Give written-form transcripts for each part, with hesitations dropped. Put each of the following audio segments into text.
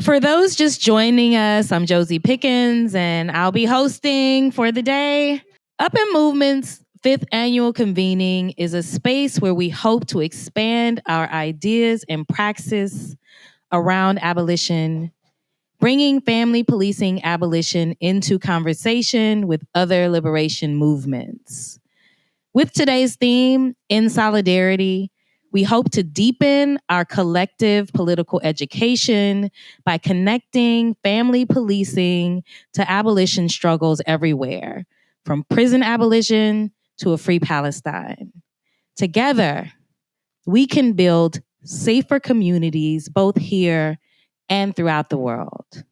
For those just joining us, I'm Josie Pickens, and I'll be hosting for the day. upEND Movement's 5th annual convening is a space where we hope to expand our ideas and praxis around abolition, bringing family policing abolition into conversation with other liberation movements. With today's theme, In Solidarity, we hope to deepen our collective political education by connecting family policing to abolition struggles everywhere, from prison abolition to a free Palestine. Together, we can build safer communities both here and throughout the world.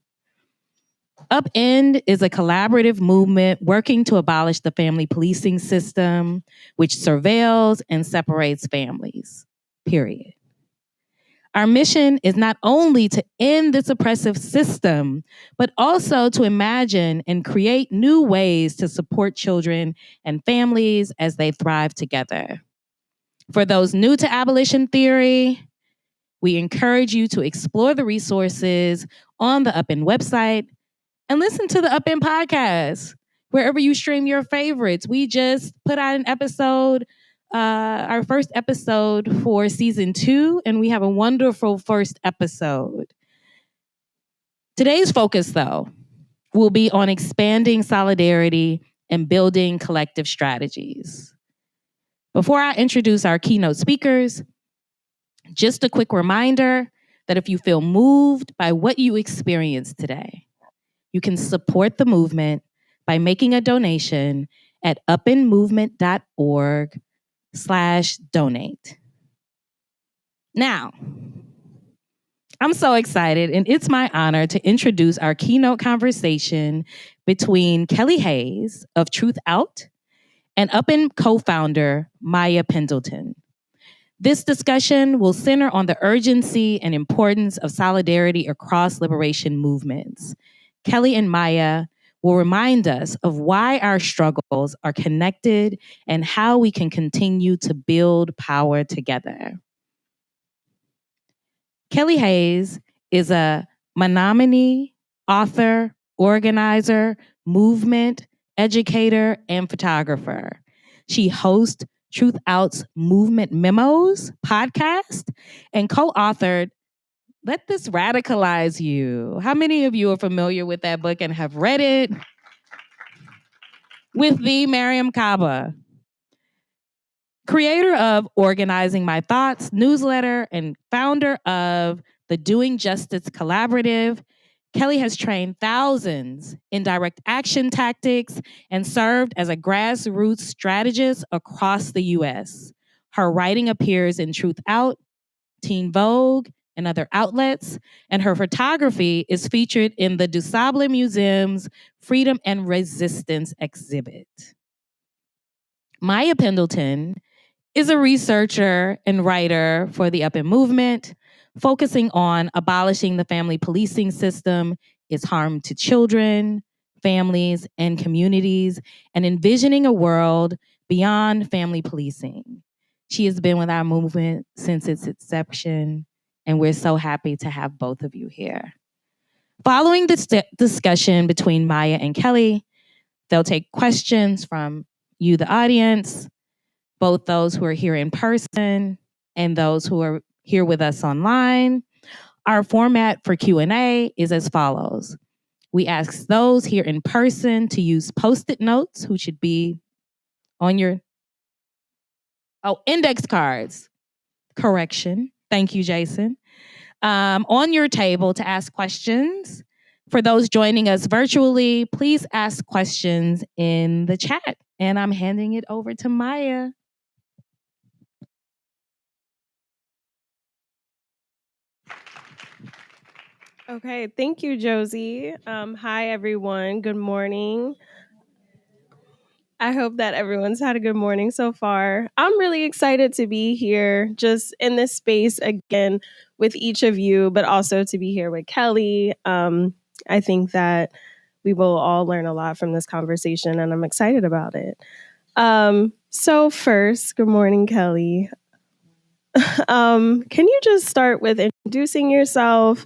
upEND is a collaborative movement working to abolish the family policing system, which surveils and separates families, period. Our mission is not only to end this oppressive system, but also to imagine and create new ways to support children and families as they thrive together. For those new to abolition theory, we encourage you to explore the resources on the upEND website and listen to the upEND podcast, wherever you stream your favorites. We just put out an episode, our first episode for season 2, and we have a wonderful first episode. Today's focus, though, will be on expanding solidarity and building collective strategies. Before I introduce our keynote speakers, just a quick reminder that if you feel moved by what you experienced today, you can support the movement by making a donation at upendmovement.org/donate. Now, I'm so excited, and it's my honor to introduce our keynote conversation between Kelly Hayes of Truthout and upEND co-founder Maya Pendleton. This discussion will center on the urgency and importance of solidarity across liberation movements. Kelly and Maya will remind us of why our struggles are connected and how we can continue to build power together. Kelly Hayes is a Menominee, author, organizer, movement, educator, and photographer. She hosts Truthout's Movement Memos podcast and co-authored Let This Radicalize You. How many of you are familiar with that book and have read it? With the Mariam Kaba, creator of Organizing My Thoughts newsletter and founder of the Doing Justice Collaborative, Kelly has trained thousands in direct action tactics and served as a grassroots strategist across the U.S. Her writing appears in Truthout, Teen Vogue, and other outlets, and her photography is featured in the DuSable Museum's Freedom and Resistance exhibit. Maya Pendleton is a researcher and writer for the upEND movement, focusing on abolishing the family policing system, its harm to children, families, and communities, and envisioning a world beyond family policing. She has been with our movement since its inception, and we're so happy to have both of you here. Following this discussion between Maya and Kelly, they'll take questions from you, the audience, both those who are here in person and those who are here with us online. Our format for Q&A is as follows. We ask those here in person to use Post-it notes, who should be on your index cards. Correction. Thank you, Jason. On your table to ask questions. For those joining us virtually, please ask questions in the chat. And I'm handing it over to Maya. Okay, thank you, Josie. Hi, everyone. Good morning. I hope that everyone's had a good morning so far. I'm really excited to be here just in this space again with each of you, but also to be here with Kelly. I think that we will all learn a lot from this conversation, and I'm excited about it. So first, good morning, Kelly. Can you just start with introducing yourself?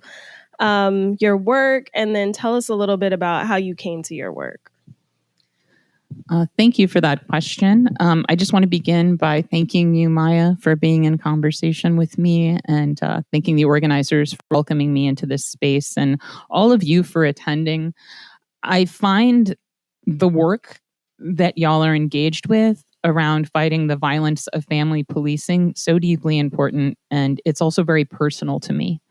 your work, and then tell us a little bit about how you came to your work. Thank you for that question. I just want to begin by thanking you, Maya, for being in conversation with me, and thanking the organizers for welcoming me into this space, and all of you for attending. I find the work that y'all are engaged with around fighting the violence of family policing so deeply important, and it's also very personal to me.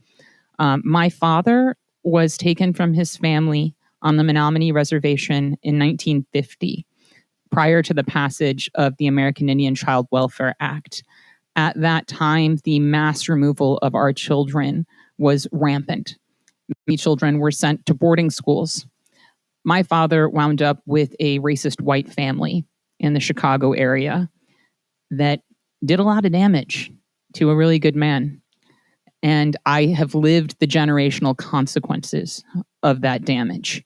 My father was taken from his family on the Menominee Reservation in 1950, prior to the passage of the American Indian Child Welfare Act. At that time, the mass removal of our children was rampant. Many children were sent to boarding schools. My father wound up with a racist white family in the Chicago area that did a lot of damage to a really good man. And I have lived the generational consequences of that damage.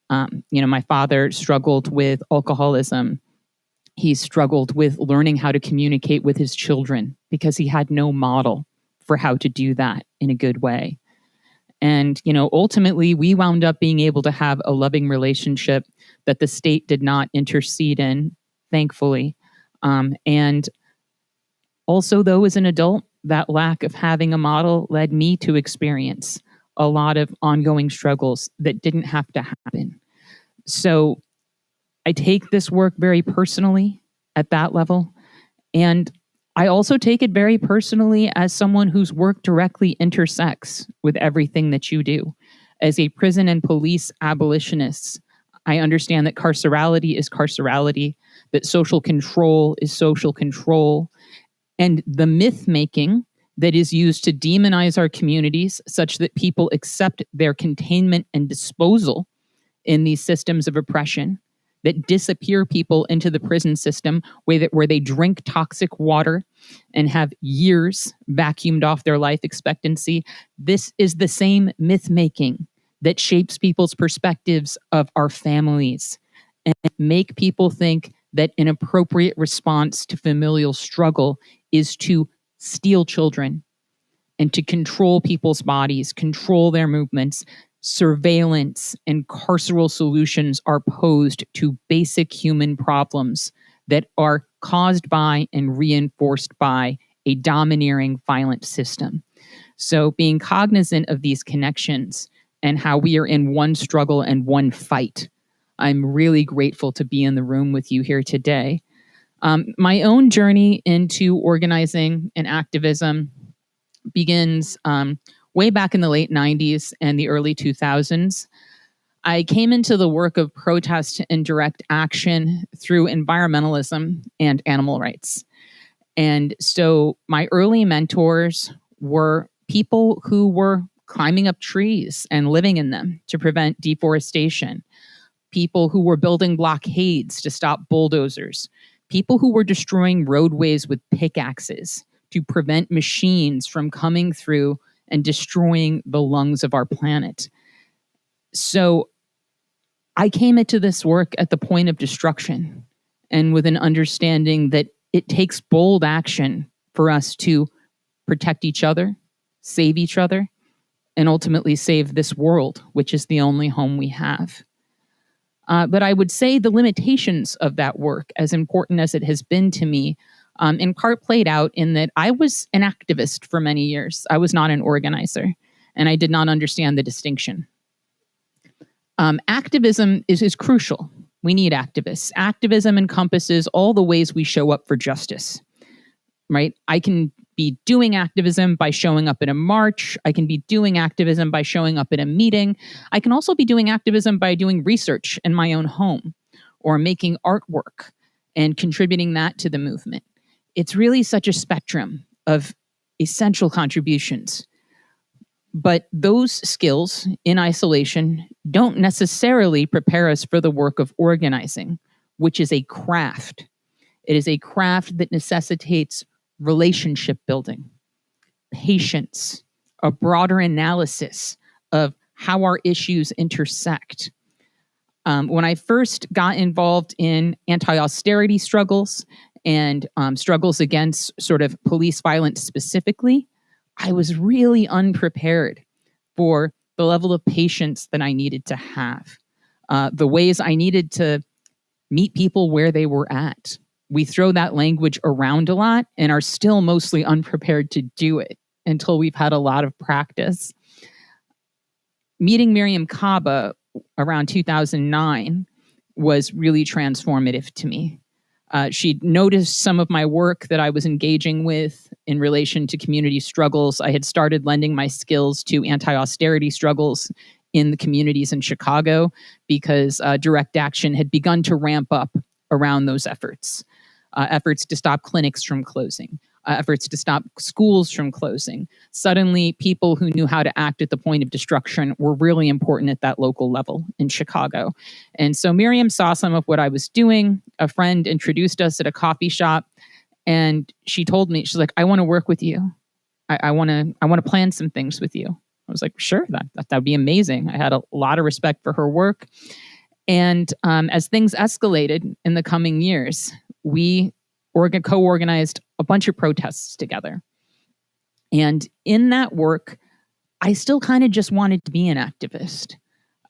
My father struggled with alcoholism. He struggled with learning how to communicate with his children because he had no model for how to do that in a good way. And, ultimately, we wound up being able to have a loving relationship that the state did not intercede in, thankfully. And also, though, as an adult, that lack of having a model led me to experience a lot of ongoing struggles that didn't have to happen. So I take this work very personally at that level. And I also take it very personally as someone whose work directly intersects with everything that you do. As a prison and police abolitionist, I understand that carcerality is carcerality, that social control is social control, and the myth making that is used to demonize our communities such that people accept their containment and disposal in these systems of oppression that disappear people into the prison system where they drink toxic water and have years vacuumed off their life expectancy. This is the same myth making that shapes people's perspectives of our families and make people think that an appropriate response to familial struggle is to steal children and to control people's bodies, control their movements. Surveillance and carceral solutions are posed to basic human problems that are caused by and reinforced by a domineering, violent system. So being cognizant of these connections and how we are in one struggle and one fight, I'm really grateful to be in the room with you here today. My own journey into organizing and activism begins way back in the late 90s and the early 2000s. I came into the work of protest and direct action through environmentalism and animal rights. And so my early mentors were people who were climbing up trees and living in them to prevent deforestation, people who were building blockades to stop bulldozers, people who were destroying roadways with pickaxes to prevent machines from coming through and destroying the lungs of our planet. So I came into this work at the point of destruction and with an understanding that it takes bold action for us to protect each other, save each other, and ultimately save this world, which is the only home we have. But I would say the limitations of that work, as important as it has been to me, in part played out in that I was an activist for many years. I was not an organizer, and I did not understand the distinction. Activism is crucial. We need activists. Activism encompasses all the ways we show up for justice, right? I can be doing activism by showing up at a march. I can be doing activism by showing up at a meeting. I can also be doing activism by doing research in my own home or making artwork and contributing that to the movement. It's really such a spectrum of essential contributions. But those skills in isolation don't necessarily prepare us for the work of organizing, which is a craft. It is a craft that necessitates relationship building, patience, a broader analysis of how our issues intersect. When I first got involved in anti-austerity struggles and struggles against sort of police violence specifically, I was really unprepared for the level of patience that I needed to have, the ways I needed to meet people where they were at. We throw that language around a lot and are still mostly unprepared to do it until we've had a lot of practice. Meeting Miriam Kaba around 2009 was really transformative to me. She'd noticed some of my work that I was engaging with in relation to community struggles. I had started lending my skills to anti-austerity struggles in the communities in Chicago because direct action had begun to ramp up around those efforts. Efforts to stop clinics from closing, efforts to stop schools from closing. Suddenly, people who knew how to act at the point of destruction were really important at that local level in Chicago. And so Miriam saw some of what I was doing. A friend introduced us at a coffee shop, and she told me, she's like, I want to work with you. I want to plan some things with you. I was like, sure, that would be amazing. I had a lot of respect for her work. And as things escalated in the coming years, we co-organized a bunch of protests together. And in that work, I still kind of just wanted to be an activist.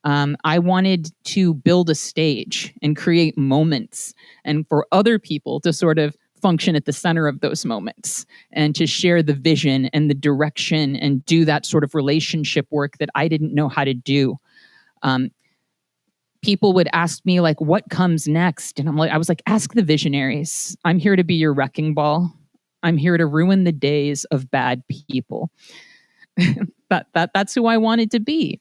I wanted to build a stage and create moments and for other people to sort of function at the center of those moments and to share the vision and the direction and do that sort of relationship work that I didn't know how to do. People would ask me, like, what comes next? And I was like, ask the visionaries. I'm here to be your wrecking ball. I'm here to ruin the days of bad people. That's who I wanted to be.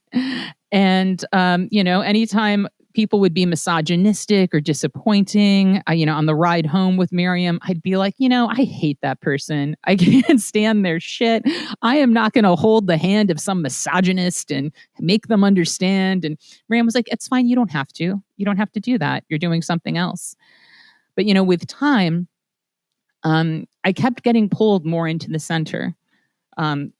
And, anytime people would be misogynistic or disappointing, on the ride home with Miriam, I'd be like, I hate that person. I can't stand their shit. I am not going to hold the hand of some misogynist and make them understand. And Miriam was like, it's fine. You don't have to. You don't have to do that. You're doing something else. But, with time, I kept getting pulled more into the center.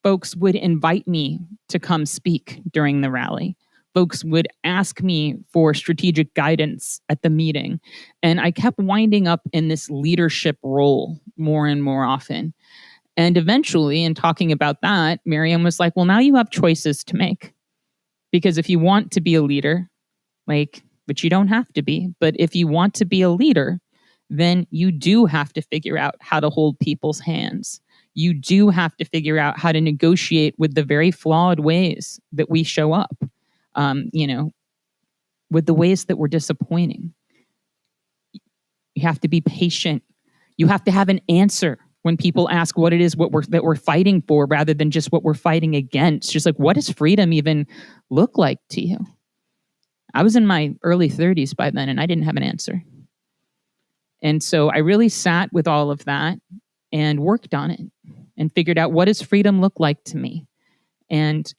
Folks would invite me to come speak during the rally. Folks would ask me for strategic guidance at the meeting. And I kept winding up in this leadership role more and more often. And eventually, in talking about that, Miriam was like, well, now you have choices to make. Because if you want to be a leader, but you don't have to be, but if you want to be a leader, then you do have to figure out how to hold people's hands. You do have to figure out how to negotiate with the very flawed ways that we show up. With the ways that we're disappointing. You have to be patient. You have to have an answer when people ask what it is that we're fighting for rather than just what we're fighting against. Just like, what does freedom even look like to you? I was in my early 30s by then, and I didn't have an answer. And so I really sat with all of that and worked on it and figured out, what does freedom look like to me? And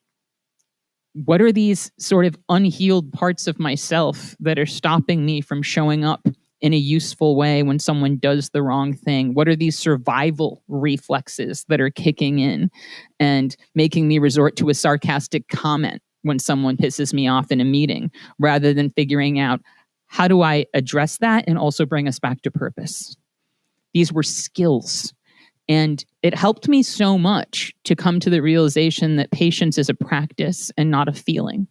what are these sort of unhealed parts of myself that are stopping me from showing up in a useful way when someone does the wrong thing? What are these survival reflexes that are kicking in and making me resort to a sarcastic comment when someone pisses me off in a meeting, rather than figuring out, how do I address that and also bring us back to purpose? These were skills. And it helped me so much to come to the realization that patience is a practice and not a feeling.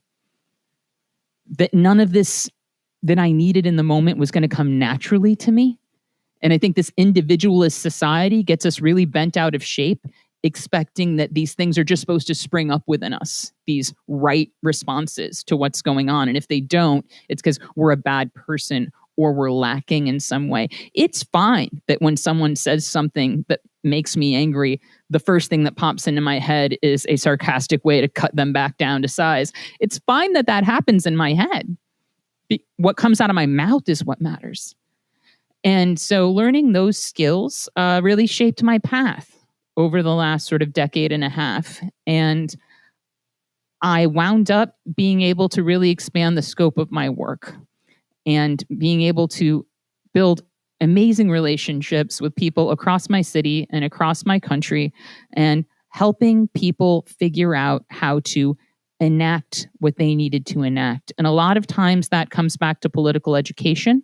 That none of this that I needed in the moment was going to come naturally to me. And I think this individualist society gets us really bent out of shape, expecting that these things are just supposed to spring up within us, these right responses to what's going on. And if they don't, it's because we're a bad person or we're lacking in some way. It's fine that when someone says something that makes me angry, the first thing that pops into my head is a sarcastic way to cut them back down to size. It's fine that that happens in my head. What comes out of my mouth is what matters. And so learning those skills really shaped my path over the last sort of decade and a half. And I wound up being able to really expand the scope of my work and being able to build amazing relationships with people across my city and across my country, and helping people figure out how to enact what they needed to enact. And a lot of times that comes back to political education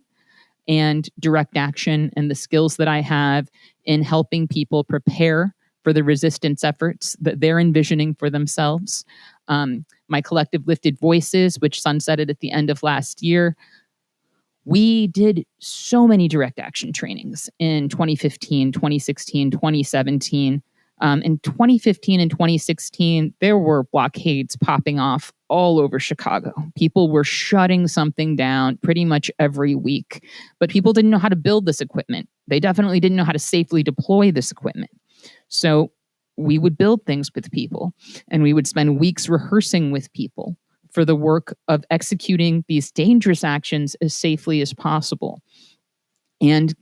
and direct action and the skills that I have in helping people prepare for the resistance efforts that they're envisioning for themselves. My collective Lifted Voices, which sunsetted at the end of last year. We did so many direct action trainings in 2015, 2016, 2017. In 2015 and 2016, there were blockades popping off all over Chicago. People were shutting something down pretty much every week, but people didn't know how to build this equipment. They definitely didn't know how to safely deploy this equipment. So we would build things with people, and we would spend weeks rehearsing with people for the work of executing these dangerous actions as safely as possible. And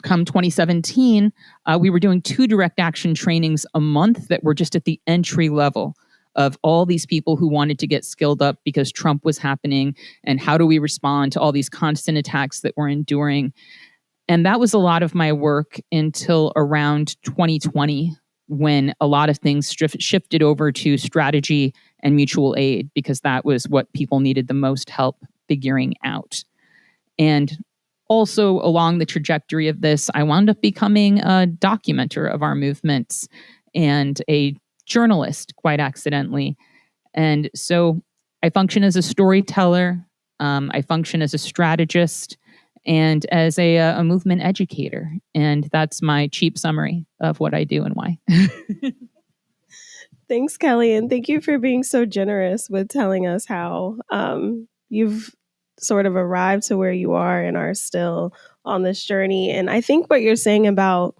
come 2017, we were doing 2 direct action trainings a month that were just at the entry level of all these people who wanted to get skilled up because Trump was happening, and how do we respond to all these constant attacks that we're enduring. And that was a lot of my work until around 2020, when a lot of things shifted over to strategy and mutual aid, because that was what people needed the most help figuring out. And also along the trajectory of this, I wound up becoming a documenter of our movements and a journalist, quite accidentally. And so I function as a storyteller, I function as a strategist, and as a movement educator. And that's my cheap summary of what I do and why. Thanks, Kelly. And thank you for being so generous with telling us how you've sort of arrived to where you are and are still on this journey. And I think what you're saying about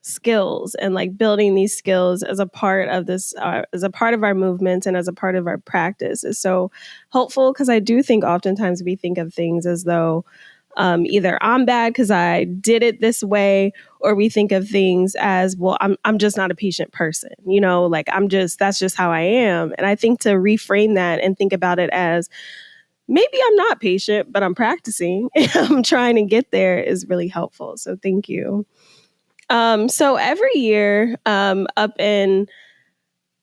skills and like building these skills as a part of this, as a part of our movement and as a part of our practice is so helpful, because I do think oftentimes we think of things as though either I'm bad because I did it this way, or we think of things as, well, I'm just not a patient person, you know, like that's just how I am. And I think to reframe that and think about it as, maybe I'm not patient, but I'm practicing and I'm trying to get there is really helpful. So thank you. So every year, upEND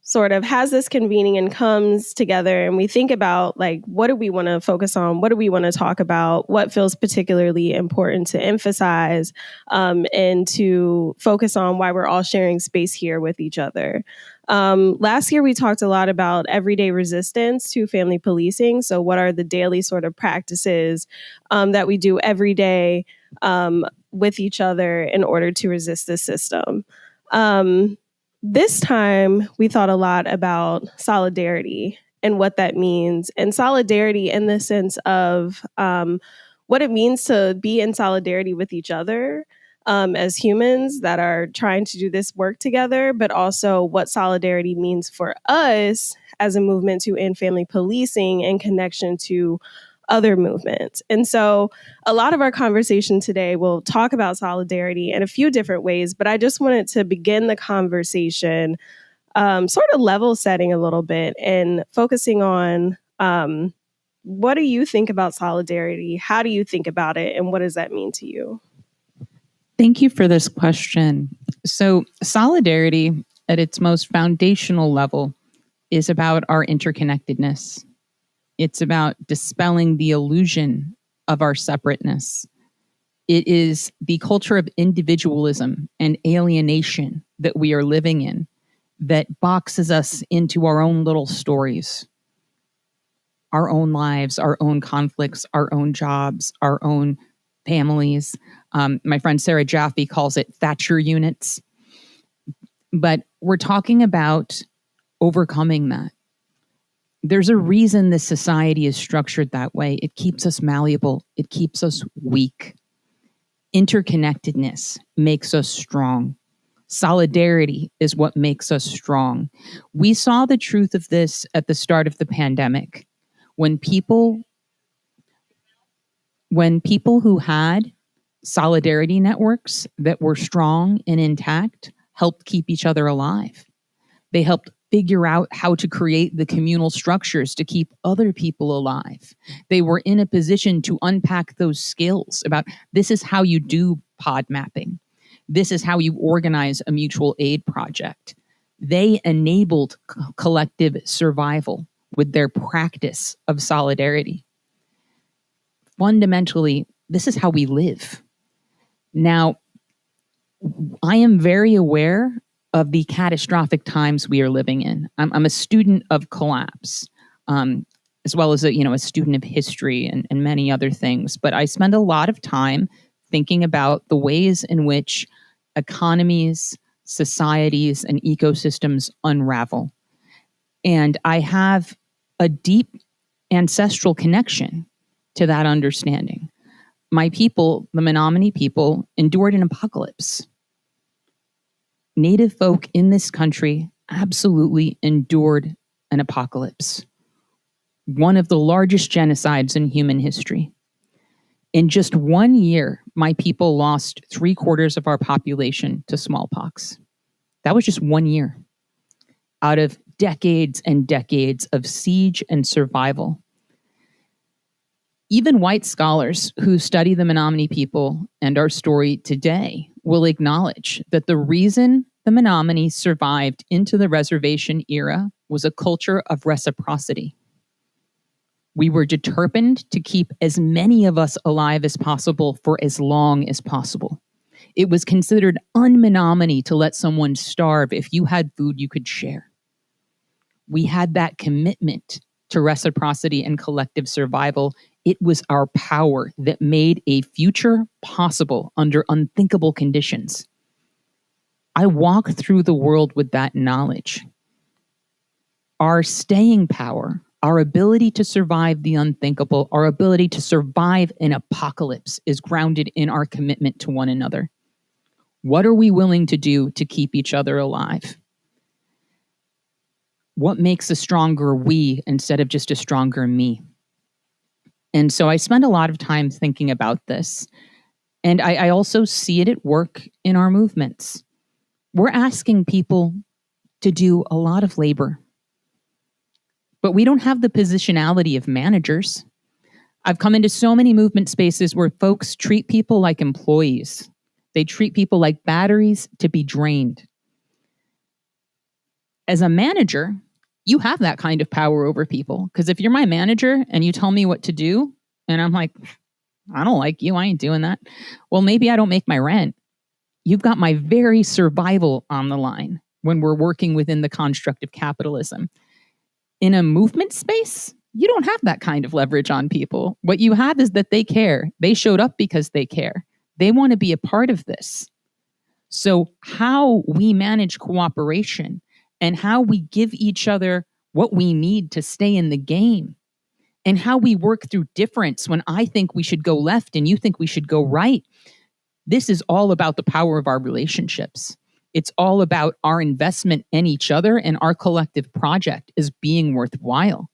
sort of has this convening and comes together, and we think about like, what do we want to focus on? What do we want to talk about? What feels particularly important to emphasize, and to focus on why we're all sharing space here with each other. Last year, we talked a lot about everyday resistance to family policing. So what are the daily sort of practices that we do every day with each other in order to resist this system? This time, we thought a lot about solidarity and what that means, and solidarity in the sense of what it means to be in solidarity with each other as humans that are trying to do this work together, but also what solidarity means for us as a movement to end family policing in connection to other movements. And so a lot of our conversation today will talk about solidarity in a few different ways, but I just wanted to begin the conversation sort of level setting a little bit and focusing on what do you think about solidarity? How do you think about it? And what does that mean to you? Thank you for this question. So solidarity at its most foundational level is about our interconnectedness. It's about dispelling the illusion of our separateness. It is the culture of individualism and alienation that we are living in that boxes us into our own little stories, our own lives, our own conflicts, our own jobs, our own families. My friend Sarah Jaffe calls it Thatcher units. But we're talking about overcoming that. There's a reason this society is structured that way. It keeps us malleable. It keeps us weak. Interconnectedness makes us strong. Solidarity is what makes us strong. We saw the truth of this at the start of the pandemic, when people who had solidarity networks that were strong and intact helped keep each other alive. They helped figure out how to create the communal structures to keep other people alive. They were in a position to unpack those skills about, this is how you do pod mapping. This is how you organize a mutual aid project. They enabled collective survival with their practice of solidarity. Fundamentally, this is how we live. Now, I am very aware of the catastrophic times we are living in. I'm a student of collapse, as well as a student of history and many other things. But I spend a lot of time thinking about the ways in which economies, societies, and ecosystems unravel. And I have a deep ancestral connection to that understanding. My people, the Menominee people, endured an apocalypse. Native folk in this country absolutely endured an apocalypse, one of the largest genocides in human history. In just 1 year, my people lost 3/4 of our population to smallpox. That was just 1 year out of decades and decades of siege and survival. Even white scholars who study the Menominee people and our story today will acknowledge that the reason the Menominee survived into the reservation era was a culture of reciprocity. We were determined to keep as many of us alive as possible for as long as possible. It was considered un-Menominee to let someone starve if you had food you could share. We had that commitment to reciprocity and collective survival. It was our power that made a future possible under unthinkable conditions. I walk through the world with that knowledge. Our staying power, our ability to survive the unthinkable, our ability to survive an apocalypse is grounded in our commitment to one another. What are we willing to do to keep each other alive? What makes a stronger we instead of just a stronger me? And so I spend a lot of time thinking about this. And I also see it at work in our movements. We're asking people to do a lot of labor, but we don't have the positionality of managers. I've come into so many movement spaces where folks treat people like employees. They treat people like batteries to be drained. As a manager, you have that kind of power over people. Because if you're my manager and you tell me what to do, and I'm like, I don't like you, I ain't doing that. Well, maybe I don't make my rent. You've got my very survival on the line when we're working within the construct of capitalism. In a movement space, you don't have that kind of leverage on people. What you have is that they care. They showed up because they care. They want to be a part of this. So how we manage cooperation and how we give each other what we need to stay in the game and how we work through difference when I think we should go left and you think we should go right. This is all about the power of our relationships. It's all about our investment in each other and our collective project as being worthwhile.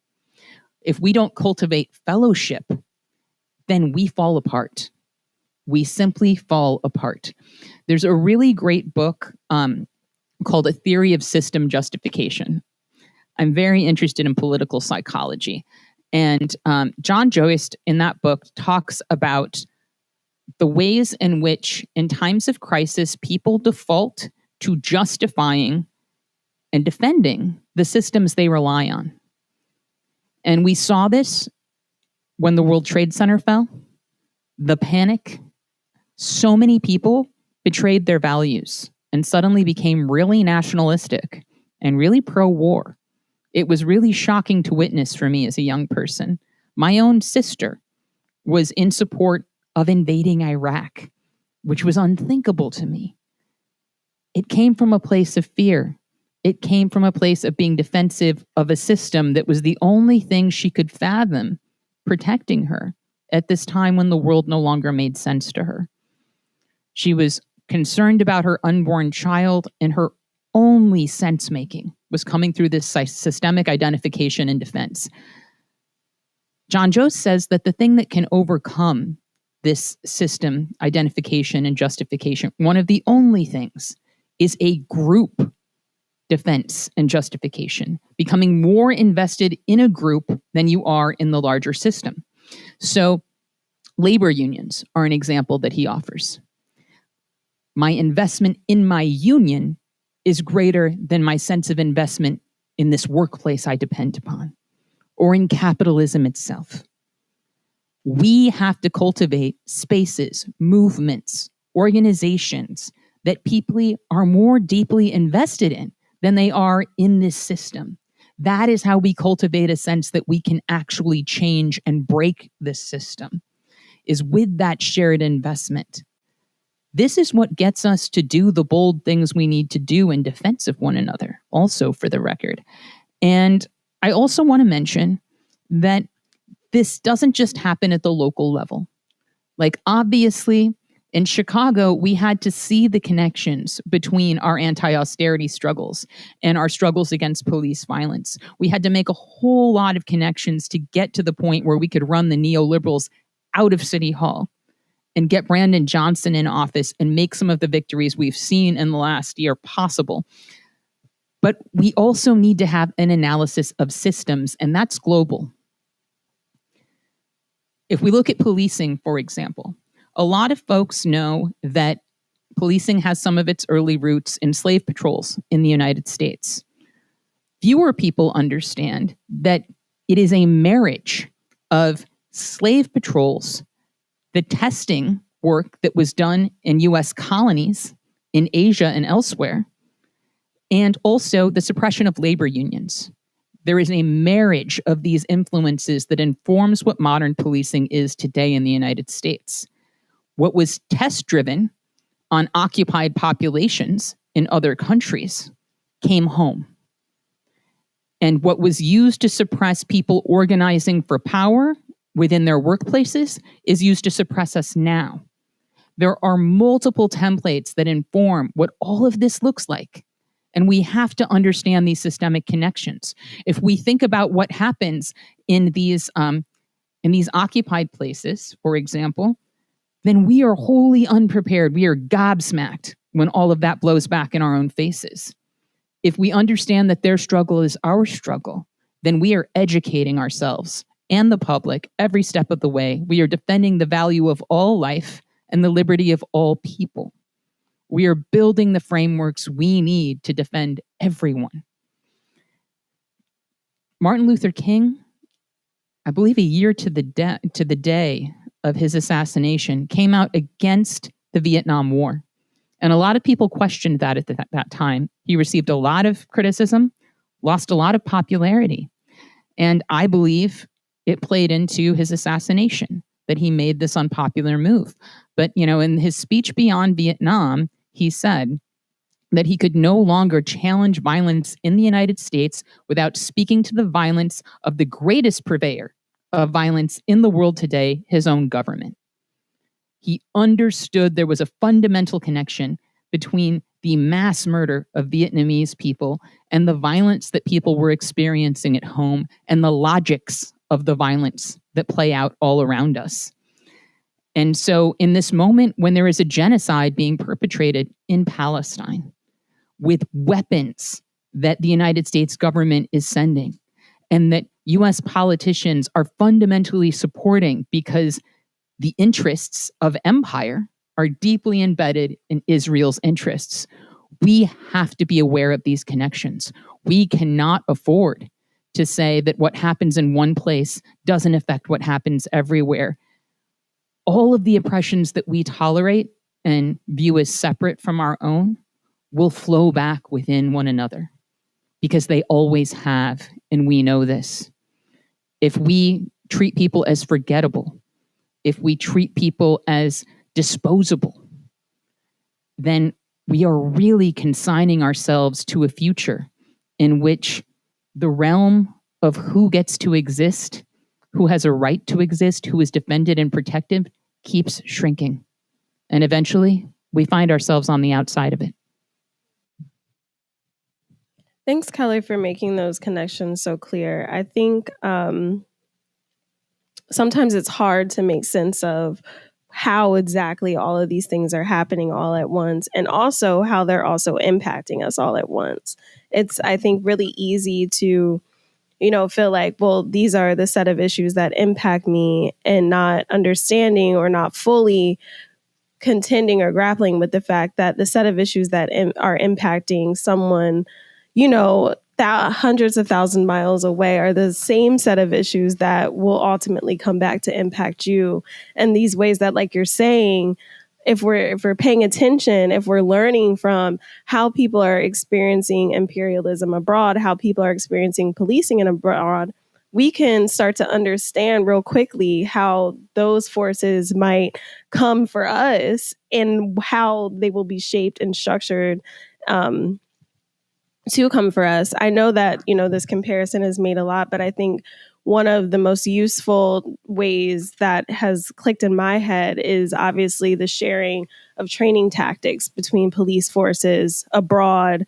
If we don't cultivate fellowship, then we fall apart. We simply fall apart. There's a really great book called A Theory of System Justification. I'm very interested in political psychology. And John Joyce in that book talks about the ways in which in times of crisis, people default to justifying and defending the systems they rely on. And we saw this when the World Trade Center fell, the panic. So many people betrayed their values and suddenly became really nationalistic and really pro-war. It was really shocking to witness for me as a young person. My own sister was in support of invading Iraq, which was unthinkable to me. It came from a place of fear. It came from a place of being defensive of a system that was the only thing she could fathom protecting her at this time when the world no longer made sense to her. She was concerned about her unborn child, and her only sense-making was coming through this systemic identification and defense. John Joyce says that the thing that can overcome this system identification and justification, one of the only things, is a group defense and justification, becoming more invested in a group than you are in the larger system. So labor unions are an example that he offers. My investment in my union is greater than my sense of investment in this workplace I depend upon, or in capitalism itself. We have to cultivate spaces, movements, organizations that people are more deeply invested in than they are in this system. That is how we cultivate a sense that we can actually change and break this system, is with that shared investment. This is what gets us to do the bold things we need to do in defense of one another, also for the record. And I also want to mention that this doesn't just happen at the local level. Like, obviously, in Chicago, we had to see the connections between our anti-austerity struggles and our struggles against police violence. We had to make a whole lot of connections to get to the point where we could run the neoliberals out of City Hall and get Brandon Johnson in office and make some of the victories we've seen in the last year possible. But we also need to have an analysis of systems, and that's global. If we look at policing, for example, a lot of folks know that policing has some of its early roots in slave patrols in the United States. Fewer people understand that it is a marriage of slave patrols, the testing work that was done in US colonies in Asia and elsewhere, and also the suppression of labor unions. There is a marriage of these influences that informs what modern policing is today in the United States. What was test-driven on occupied populations in other countries came home. And what was used to suppress people organizing for power within their workplaces is used to suppress us now. There are multiple templates that inform what all of this looks like. And we have to understand these systemic connections. If we think about what happens in these occupied places, for example, then we are wholly unprepared. We are gobsmacked when all of that blows back in our own faces. If we understand that their struggle is our struggle, then we are educating ourselves and the public every step of the way. We are defending the value of all life and the liberty of all people. We are building the frameworks we need to defend everyone. Martin Luther King, I believe a year to the day of his assassination, came out against the Vietnam War. And a lot of people questioned that at that time. He received a lot of criticism, lost a lot of popularity. And I believe it played into his assassination, that he made this unpopular move. But, in his speech beyond Vietnam, he said that he could no longer challenge violence in the United States without speaking to the violence of the greatest purveyor of violence in the world today, his own government. He understood there was a fundamental connection between the mass murder of Vietnamese people and the violence that people were experiencing at home and the logics of the violence that play out all around us. And so in this moment when there is a genocide being perpetrated in Palestine with weapons that the United States government is sending and that US politicians are fundamentally supporting because the interests of empire are deeply embedded in Israel's interests, we have to be aware of these connections. We cannot afford to say that what happens in one place doesn't affect what happens everywhere. All of the oppressions that we tolerate and view as separate from our own will flow back within one another because they always have, and we know this. If we treat people as forgettable, if we treat people as disposable, then we are really consigning ourselves to a future in which the realm of who gets to exist, who has a right to exist, who is defended and protected, keeps shrinking. And eventually, we find ourselves on the outside of it. Thanks, Kelly, for making those connections so clear. I think sometimes it's hard to make sense of how exactly all of these things are happening all at once, and also how they're also impacting us all at once. It's, I think, really easy to, feel like, well, these are the set of issues that impact me, and not understanding or not fully contending or grappling with the fact that the set of issues that are impacting someone, hundreds of thousand miles away are the same set of issues that will ultimately come back to impact you. And these ways that, like you're saying, if we're paying attention, if we're learning from how people are experiencing imperialism abroad, how people are experiencing policing in abroad, we can start to understand real quickly how those forces might come for us and how they will be shaped and structured to come for us. I know that, this comparison is made a lot, but I think one of the most useful ways that has clicked in my head is obviously the sharing of training tactics between police forces abroad,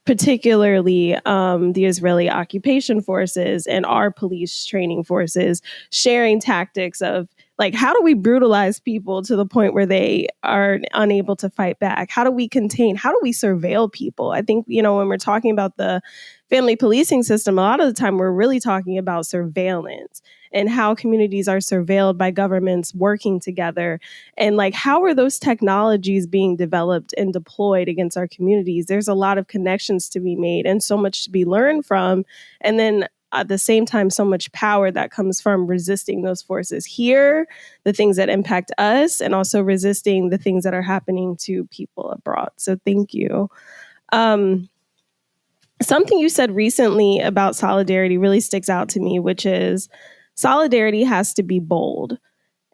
particularly the Israeli occupation forces and our police training forces, sharing tactics of, like, how do we brutalize people to the point where they are unable to fight back? How do we contain? How do we surveil people? I think, when we're talking about the family policing system, a lot of the time we're really talking about surveillance and how communities are surveilled by governments working together. And like, how are those technologies being developed and deployed against our communities? There's a lot of connections to be made and so much to be learned from. And then at the same time, so much power that comes from resisting those forces here, the things that impact us, and also resisting the things that are happening to people abroad. So thank you. Something you said recently about solidarity really sticks out to me, which is solidarity has to be bold.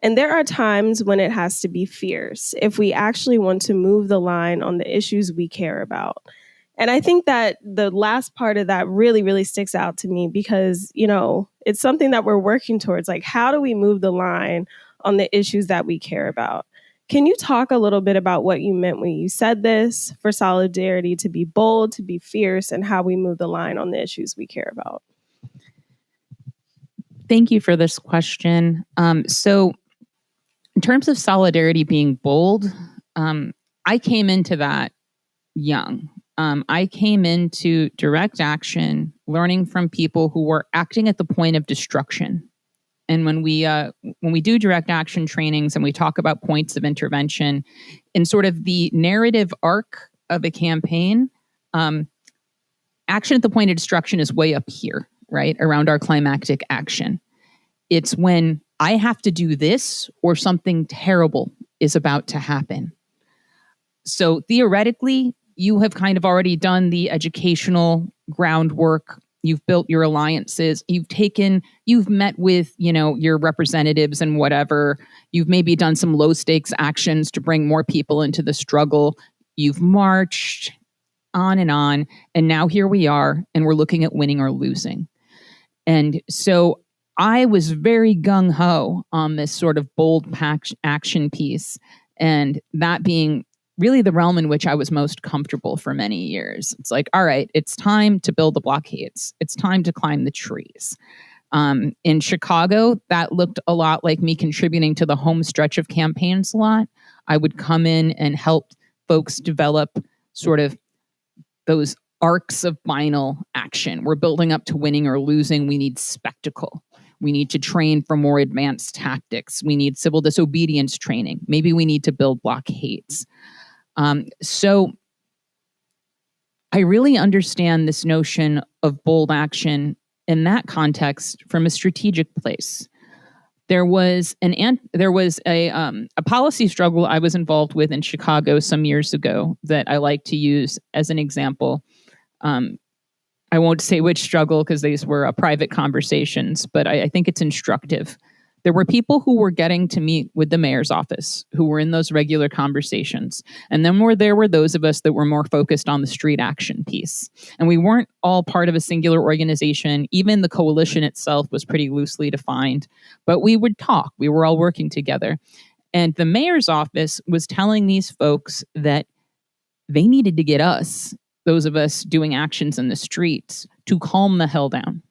And there are times when it has to be fierce if we actually want to move the line on the issues we care about. And I think that the last part of that really, really sticks out to me because, it's something that we're working towards. Like, how do we move the line on the issues that we care about? Can you talk a little bit about what you meant when you said this, for solidarity to be bold, to be fierce, and how we move the line on the issues we care about? Thank you for this question. So in terms of solidarity being bold, I came into that young. I came into direct action learning from people who were acting at the point of destruction. And when we do direct action trainings and we talk about points of intervention in sort of the narrative arc of a campaign, action at the point of destruction is way up here, right? Around our climactic action. It's when I have to do this or something terrible is about to happen. So theoretically, you have kind of already done the educational groundwork. You've built your alliances. You've met with, your representatives and whatever. You've maybe done some low stakes actions to bring more people into the struggle. You've marched on. And now here we are, and we're looking at winning or losing. And so I was very gung ho on this sort of bold action piece. And that being really the realm in which I was most comfortable for many years. It's like, all right, it's time to build the blockades. It's time to climb the trees. In Chicago, that looked a lot like me contributing to the home stretch of campaigns a lot. I would come in and help folks develop sort of those arcs of final action. We're building up to winning or losing. We need spectacle. We need to train for more advanced tactics. We need civil disobedience training. Maybe we need to build blockades. So I really understand this notion of bold action in that context from a strategic place. There was a policy struggle I was involved with in Chicago some years ago that I like to use as an example. I won't say which struggle because these were private conversations, but I think it's instructive. There were people who were getting to meet with the mayor's office, who were in those regular conversations. And then there were those of us that were more focused on the street action piece. And we weren't all part of a singular organization. Even the coalition itself was pretty loosely defined. But we would talk. We were all working together. And the mayor's office was telling these folks that they needed to get us, those of us doing actions in the streets, to calm the hell down.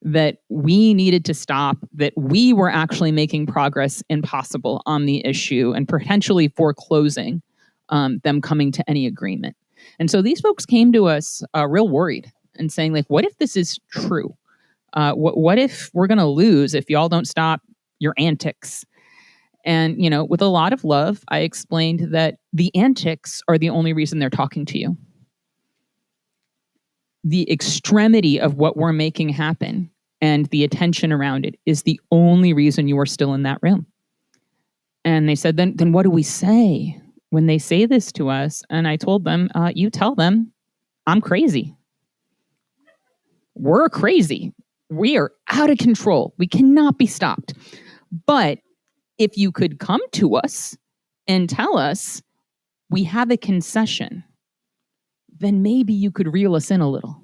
That we needed to stop, that we were actually making progress impossible on the issue and potentially foreclosing them coming to any agreement. And so these folks came to us real worried and saying, like, what if this is true? What if we're going to lose if y'all don't stop your antics? And, with a lot of love, I explained that the antics are the only reason they're talking to you. The extremity of what we're making happen and the attention around it is the only reason you are still in that room. And they said, then what do we say when they say this to us? And I told them, you tell them I'm crazy. We're crazy. We are out of control. We cannot be stopped. But if you could come to us and tell us we have a concession, then maybe you could reel us in a little.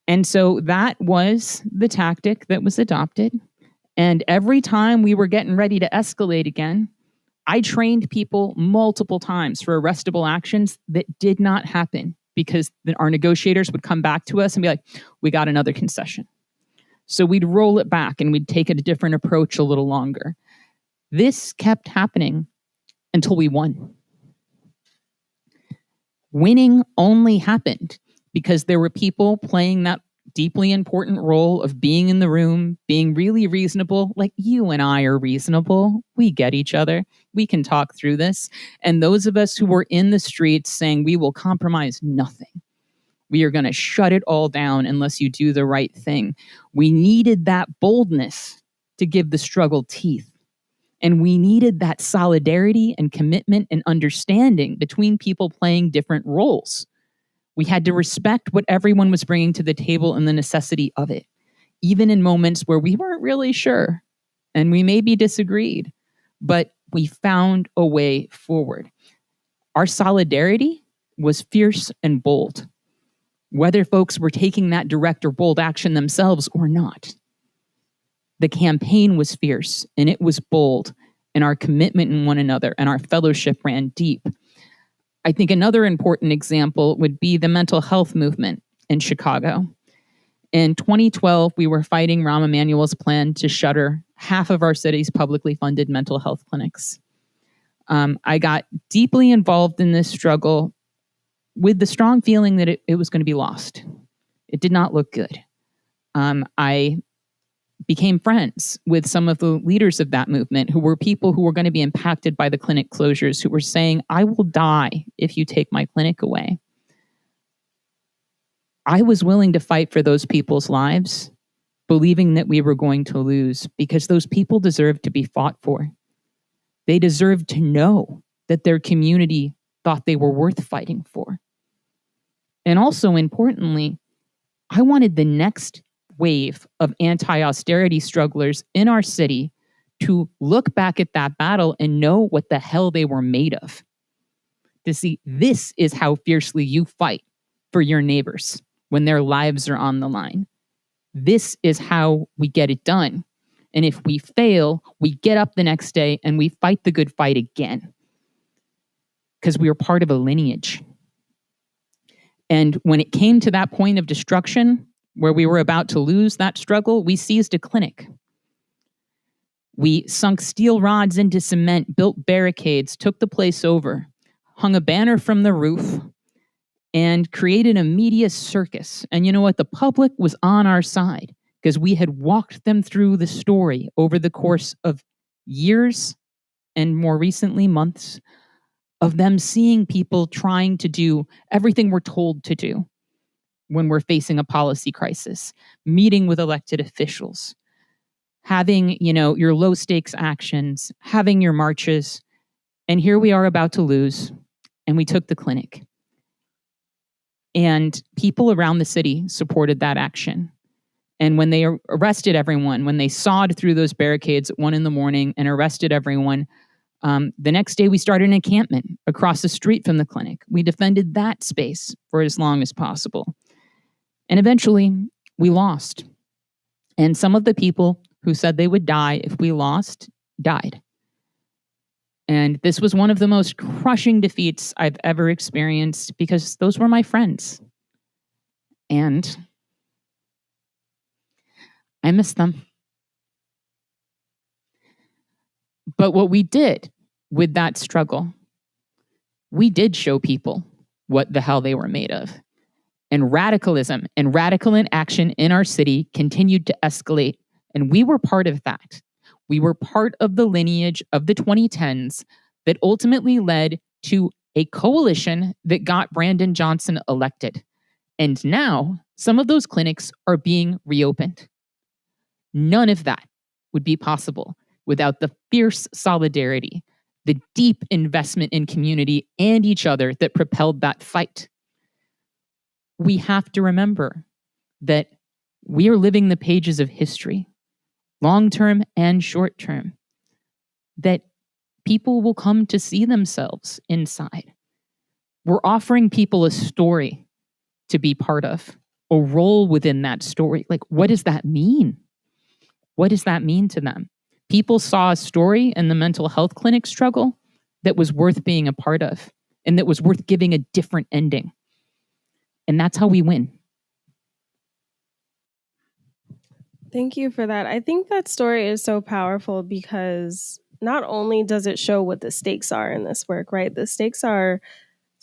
And so that was the tactic that was adopted. And every time we were getting ready to escalate again, I trained people multiple times for arrestable actions that did not happen because our negotiators would come back to us and be like, we got another concession. So we'd roll it back and we'd take a different approach a little longer. This kept happening until we won. Winning only happened because there were people playing that deeply important role of being in the room, being really reasonable. Like you and I are reasonable. We get each other. We can talk through this. And those of us who were in the streets saying we will compromise nothing. We are going to shut it all down unless you do the right thing. We needed that boldness to give the struggle teeth. And we needed that solidarity and commitment and understanding between people playing different roles. We had to respect what everyone was bringing to the table and the necessity of it, even in moments where we weren't really sure and we maybe disagreed, but we found a way forward. Our solidarity was fierce and bold, whether folks were taking that direct or bold action themselves or not. The campaign was fierce and it was bold, and our commitment in one another and our fellowship ran deep. I think another important example would be the mental health movement in Chicago. In 2012, we were fighting Rahm Emanuel's plan to shutter half of our city's publicly funded mental health clinics. I got deeply involved in this struggle with the strong feeling that it was going to be lost. It did not look good. I became friends with some of the leaders of that movement who were people who were going to be impacted by the clinic closures, who were saying, I will die if you take my clinic away. I was willing to fight for those people's lives, believing that we were going to lose, because those people deserved to be fought for. They deserved to know that their community thought they were worth fighting for. And also, importantly, I wanted the next wave of anti-austerity strugglers in our city to look back at that battle and know what the hell they were made of. To see, this is how fiercely you fight for your neighbors when their lives are on the line. This is how we get it done. And if we fail, we get up the next day and we fight the good fight again. Because we are part of a lineage. And when it came to that point of destruction, where we were about to lose that struggle, we seized a clinic. We sunk steel rods into cement, built barricades, took the place over, hung a banner from the roof, and created a media circus. And you know what? The public was on our side because we had walked them through the story over the course of years and more recently months of them seeing people trying to do everything we're told to do when we're facing a policy crisis, meeting with elected officials, having, your low stakes actions, having your marches. And here we are about to lose, and we took the clinic. And people around the city supported that action. And when they arrested everyone, when they sawed through those barricades at 1 a.m. and arrested everyone, the next day we started an encampment across the street from the clinic. We defended that space for as long as possible. And eventually we lost. And some of the people who said they would die if we lost, died. And this was one of the most crushing defeats I've ever experienced because those were my friends. And I miss them. But what we did with that struggle, we did show people what the hell they were made of. And radicalism and radical inaction in our city continued to escalate. And we were part of that. We were part of the lineage of the 2010s that ultimately led to a coalition that got Brandon Johnson elected. And now some of those clinics are being reopened. None of that would be possible without the fierce solidarity, the deep investment in community and each other that propelled that fight. We have to remember that we are living the pages of history, long-term and short-term, that people will come to see themselves inside. We're offering people a story to be part of, a role within that story. Like, what does that mean? What does that mean to them? People saw a story in the mental health clinic struggle that was worth being a part of and that was worth giving a different ending. And that's how we win. Thank you for that. I think that story is so powerful because not only does it show what the stakes are in this work, right? The stakes are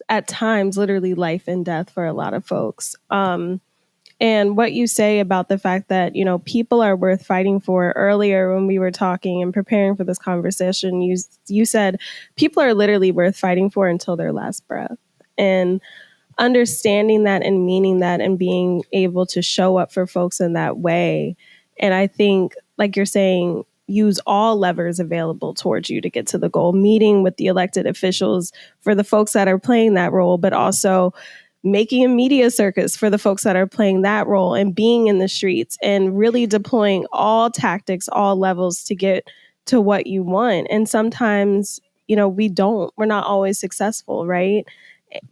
at times literally life and death for a lot of folks. And what you say about the fact that, you know, people are worth fighting for. Earlier when we were talking and preparing for this conversation, you said people are literally worth fighting for until their last breath. And understanding that and meaning that and being able to show up for folks in that way. And I think, like you're saying, use all levers available towards you to get to the goal, meeting with the elected officials for the folks that are playing that role, but also making a media circus for the folks that are playing that role and being in the streets and really deploying all tactics, all levels to get to what you want. And sometimes, you know, we're not always successful, right?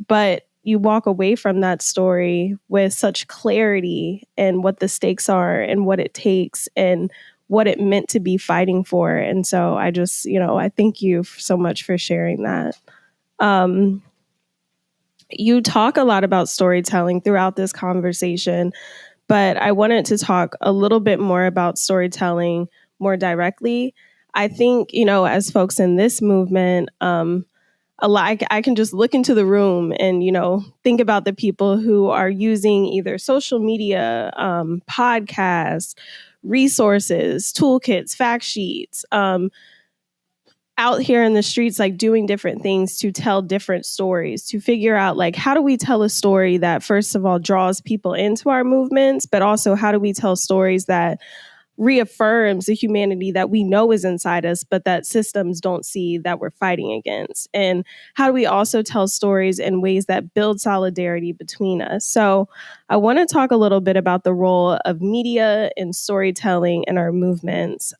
But you walk away from that story with such clarity and what the stakes are and what it takes and what it meant to be fighting for. And so I just, you know, I thank you so much for sharing that. You talk a lot about storytelling throughout this conversation, but I wanted to talk a little bit more about storytelling more directly. I think, you know, as folks in this movement, a lot, I can just look into the room and, you know, think about the people who are using either social media, podcasts, resources, toolkits, fact sheets, out here in the streets, like doing different things to tell different stories, to figure out like, how do we tell a story that first of all draws people into our movements, but also how do we tell stories that reaffirms the humanity that we know is inside us, but that systems don't see that we're fighting against? And how do we also tell stories in ways that build solidarity between us? So I want to talk a little bit about the role of media and storytelling in our movements.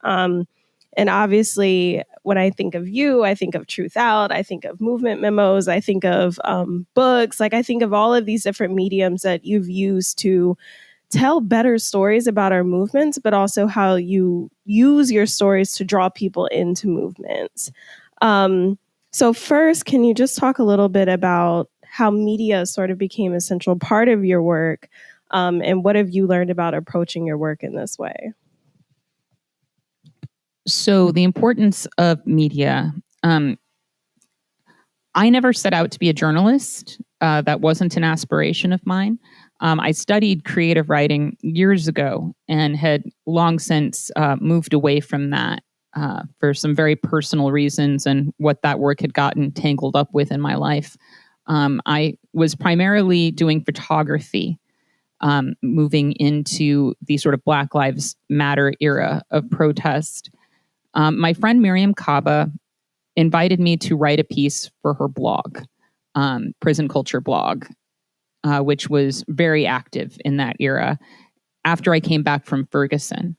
And obviously, when I think of you, I think of Truthout, I think of movement memos, I think of books, like I think of all of these different mediums that you've used to tell better stories about our movements, but also how you use your stories to draw people into movements. So first, can you just talk a little bit about how media sort of became a central part of your work, and what have you learned about approaching your work in this way? So the importance of media. I never set out to be a journalist. That wasn't an aspiration of mine. I studied creative writing years ago and had long since moved away from that for some very personal reasons and what that work had gotten tangled up with in my life. I was primarily doing photography, moving into the sort of Black Lives Matter era of protest. My friend Miriam Kaba invited me to write a piece for her blog, Prison Culture blog, which was very active in that era. After I came back from Ferguson,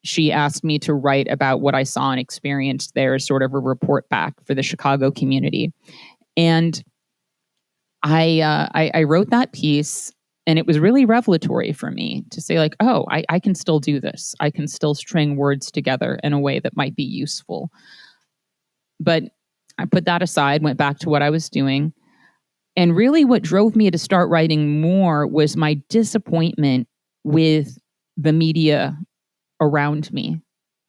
she asked me to write about what I saw and experienced there as sort of a report back for the Chicago community. And I wrote that piece, and it was really revelatory for me to say, like, oh, I can still do this. I can still string words together in a way that might be useful. But I put that aside, went back to what I was doing. And really what drove me to start writing more was my disappointment with the media around me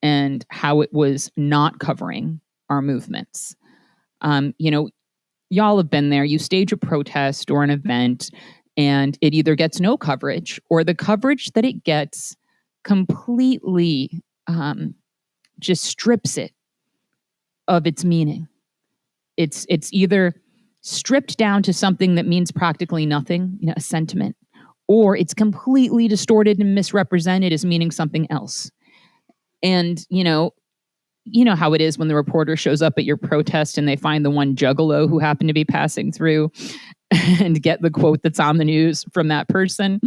and how it was not covering our movements. You know, y'all have been there. You stage a protest or an event, and it either gets no coverage or the coverage that it gets completely just strips it of its meaning. It's either stripped down to something that means practically nothing, you know, a sentiment, or it's completely distorted and misrepresented as meaning something else. And, you know, you know how it is when the reporter shows up at your protest and they find the one juggalo who happened to be passing through and get the quote that's on the news from that person.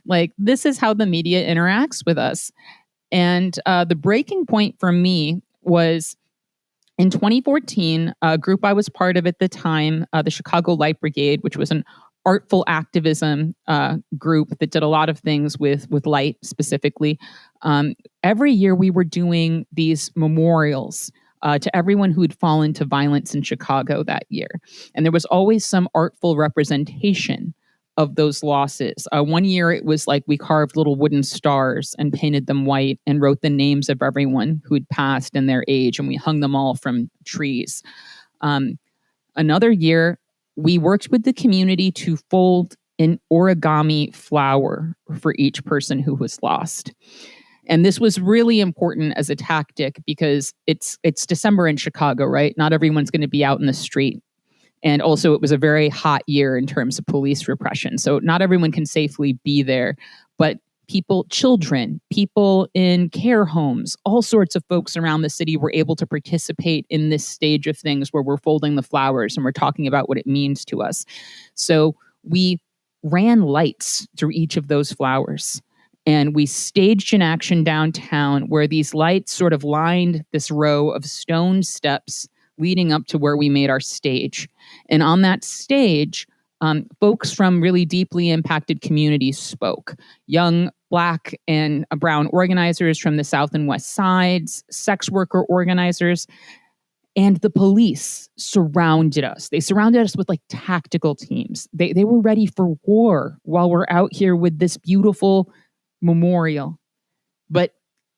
Like, this is how the media interacts with us. And the breaking point for me was in 2014, a group I was part of at the time, the Chicago Light Brigade, which was an artful activism group that did a lot of things with light specifically. Every year we were doing these memorials to everyone who had fallen to violence in Chicago that year. And there was always some artful representation of those losses. One year it was like we carved little wooden stars and painted them white and wrote the names of everyone who had passed and their age, and we hung them all from trees. Another year, we worked with the community to fold an origami flower for each person who was lost. And this was really important as a tactic because it's December in Chicago, right? Not everyone's going to be out in the street. And also, it was a very hot year in terms of police repression. So not everyone can safely be there. But people, children, people in care homes, all sorts of folks around the city were able to participate in this stage of things where we're folding the flowers and we're talking about what it means to us. So we ran lights through each of those flowers. And we staged an action downtown where these lights sort of lined this row of stone steps leading up to where we made our stage. And on that stage, folks from really deeply impacted communities spoke. Young Black and brown organizers from the South and West Sides, sex worker organizers, and the police surrounded us. They surrounded us with like tactical teams. They were ready for war while we're out here with this beautiful memorial. But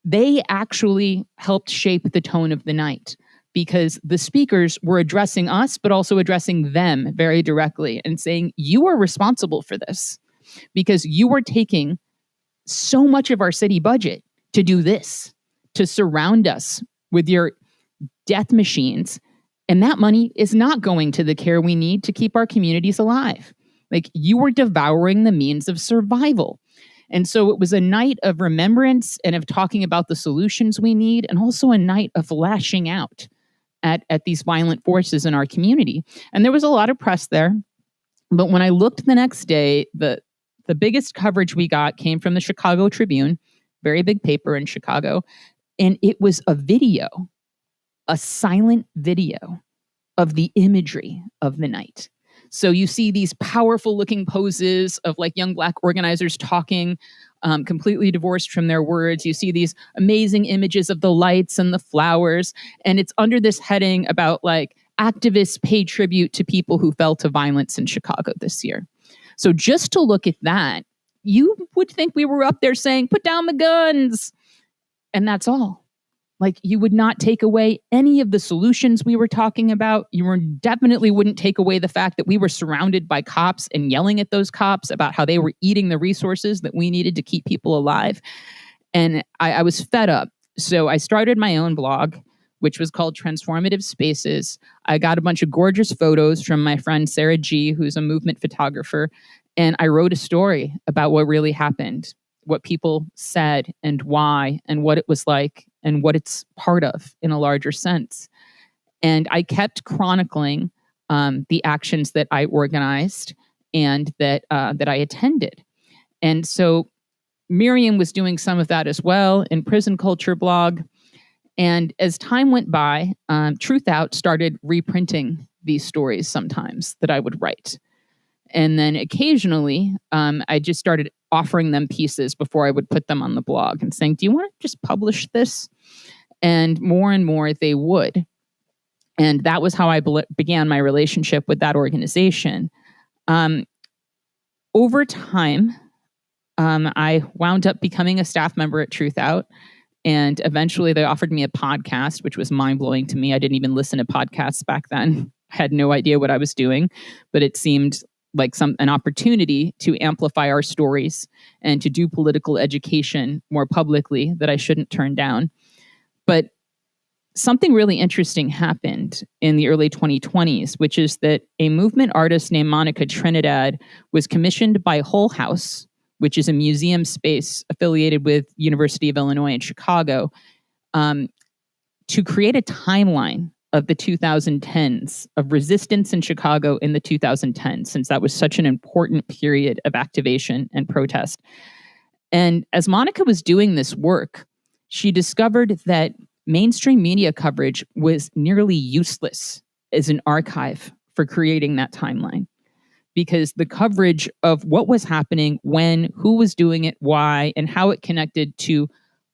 they actually helped shape the tone of the night, because the speakers were addressing us, but also addressing them very directly and saying, you are responsible for this because you are taking so much of our city budget to do this, to surround us with your death machines. And that money is not going to the care we need to keep our communities alive. Like, you are devouring the means of survival. And so it was a night of remembrance and of talking about the solutions we need, and also a night of lashing out at these violent forces in our community. And there was a lot of press there. But when I looked the next day, the biggest coverage we got came from the Chicago Tribune, very big paper in Chicago. And it was a video, a silent video of the imagery of the night. So you see these powerful looking poses of like young Black organizers talking, completely divorced from their words. You see these amazing images of the lights and the flowers. And it's under this heading about like activists pay tribute to people who fell to violence in Chicago this year. So just to look at that, you would think we were up there saying, put down the guns. And that's all. Like, you would not take away any of the solutions we were talking about. You definitely wouldn't take away the fact that we were surrounded by cops and yelling at those cops about how they were eating the resources that we needed to keep people alive. And I was fed up. So I started my own blog, which was called Transformative Spaces. I got a bunch of gorgeous photos from my friend Sarah G., who's a movement photographer. And I wrote a story about what really happened, what people said and why, and what it was like, and what it's part of in a larger sense. And I kept chronicling the actions that I organized and that I attended. And so Miriam was doing some of that as well in Prison Culture blog. And as time went by, Truthout started reprinting these stories sometimes that I would write. And then occasionally, I just started offering them pieces before I would put them on the blog and saying, do you want to just publish this? And more they would. And that was how I began my relationship with that organization. Over time, I wound up becoming a staff member at Truthout. And eventually they offered me a podcast, which was mind-blowing to me. I didn't even listen to podcasts back then. I had no idea what I was doing, but it seemed like an opportunity to amplify our stories and to do political education more publicly that I shouldn't turn down. But something really interesting happened in the early 2020s, which is that a movement artist named Monica Trinidad was commissioned by Hull House, which is a museum space affiliated with University of Illinois in Chicago, to create a timeline of the 2010s, of resistance in Chicago in the 2010s, since that was such an important period of activation and protest. And as Monica was doing this work, she discovered that mainstream media coverage was nearly useless as an archive for creating that timeline, because the coverage of what was happening, when, who was doing it, why, and how it connected to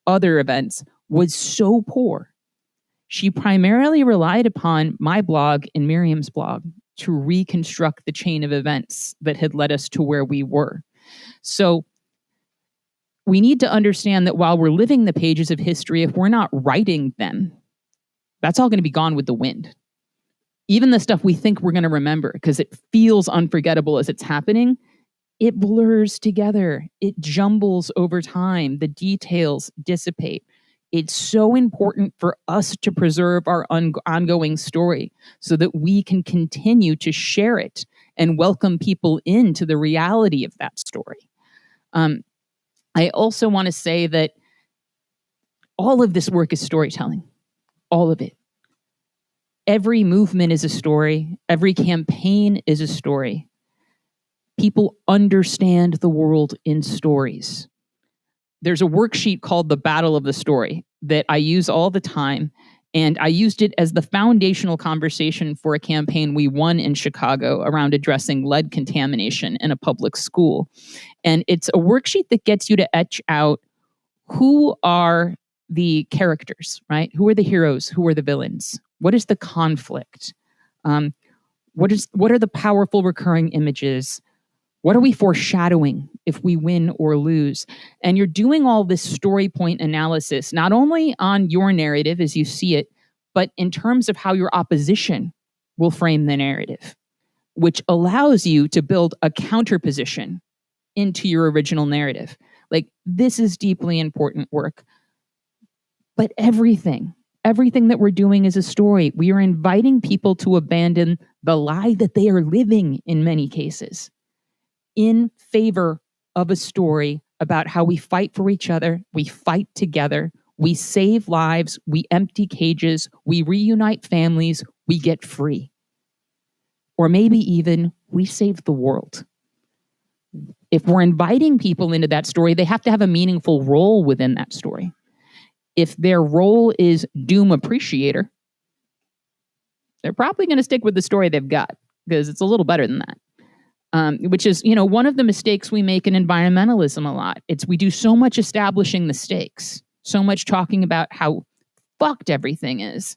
other events was so poor. She primarily relied upon my blog and Miriam's blog to reconstruct the chain of events that had led us to where we were. So we need to understand that while we're living the pages of history, if we're not writing them, that's all going to be gone with the wind. Even the stuff we think we're going to remember because it feels unforgettable as it's happening, it blurs together. It jumbles over time. The details dissipate. It's so important for us to preserve our ongoing story so that we can continue to share it and welcome people into the reality of that story. I also want to say that all of this work is storytelling. All of it. Every movement is a story. Every campaign is a story. People understand the world in stories. There's a worksheet called The Battle of the Story that I use all the time. And I used it as the foundational conversation for a campaign we won in Chicago around addressing lead contamination in a public school. And it's a worksheet that gets you to etch out who are the characters, right? Who are the heroes? Who are the villains? What is the conflict? What are the powerful recurring images? What are we foreshadowing if we win or lose? And you're doing all this story point analysis, not only on your narrative as you see it, but in terms of how your opposition will frame the narrative, which allows you to build a counterposition into your original narrative. Like, this is deeply important work. But everything that we're doing is a story. We are inviting people to abandon the lie that they are living in many cases in favor of a story about how we fight for each other, we fight together, we save lives, we empty cages, we reunite families, we get free. Or maybe even we save the world. If we're inviting people into that story, they have to have a meaningful role within that story. If their role is doom appreciator, they're probably going to stick with the story they've got because it's a little better than that. Which is, one of the mistakes we make in environmentalism a lot. We do so much establishing the stakes, so much talking about how fucked everything is,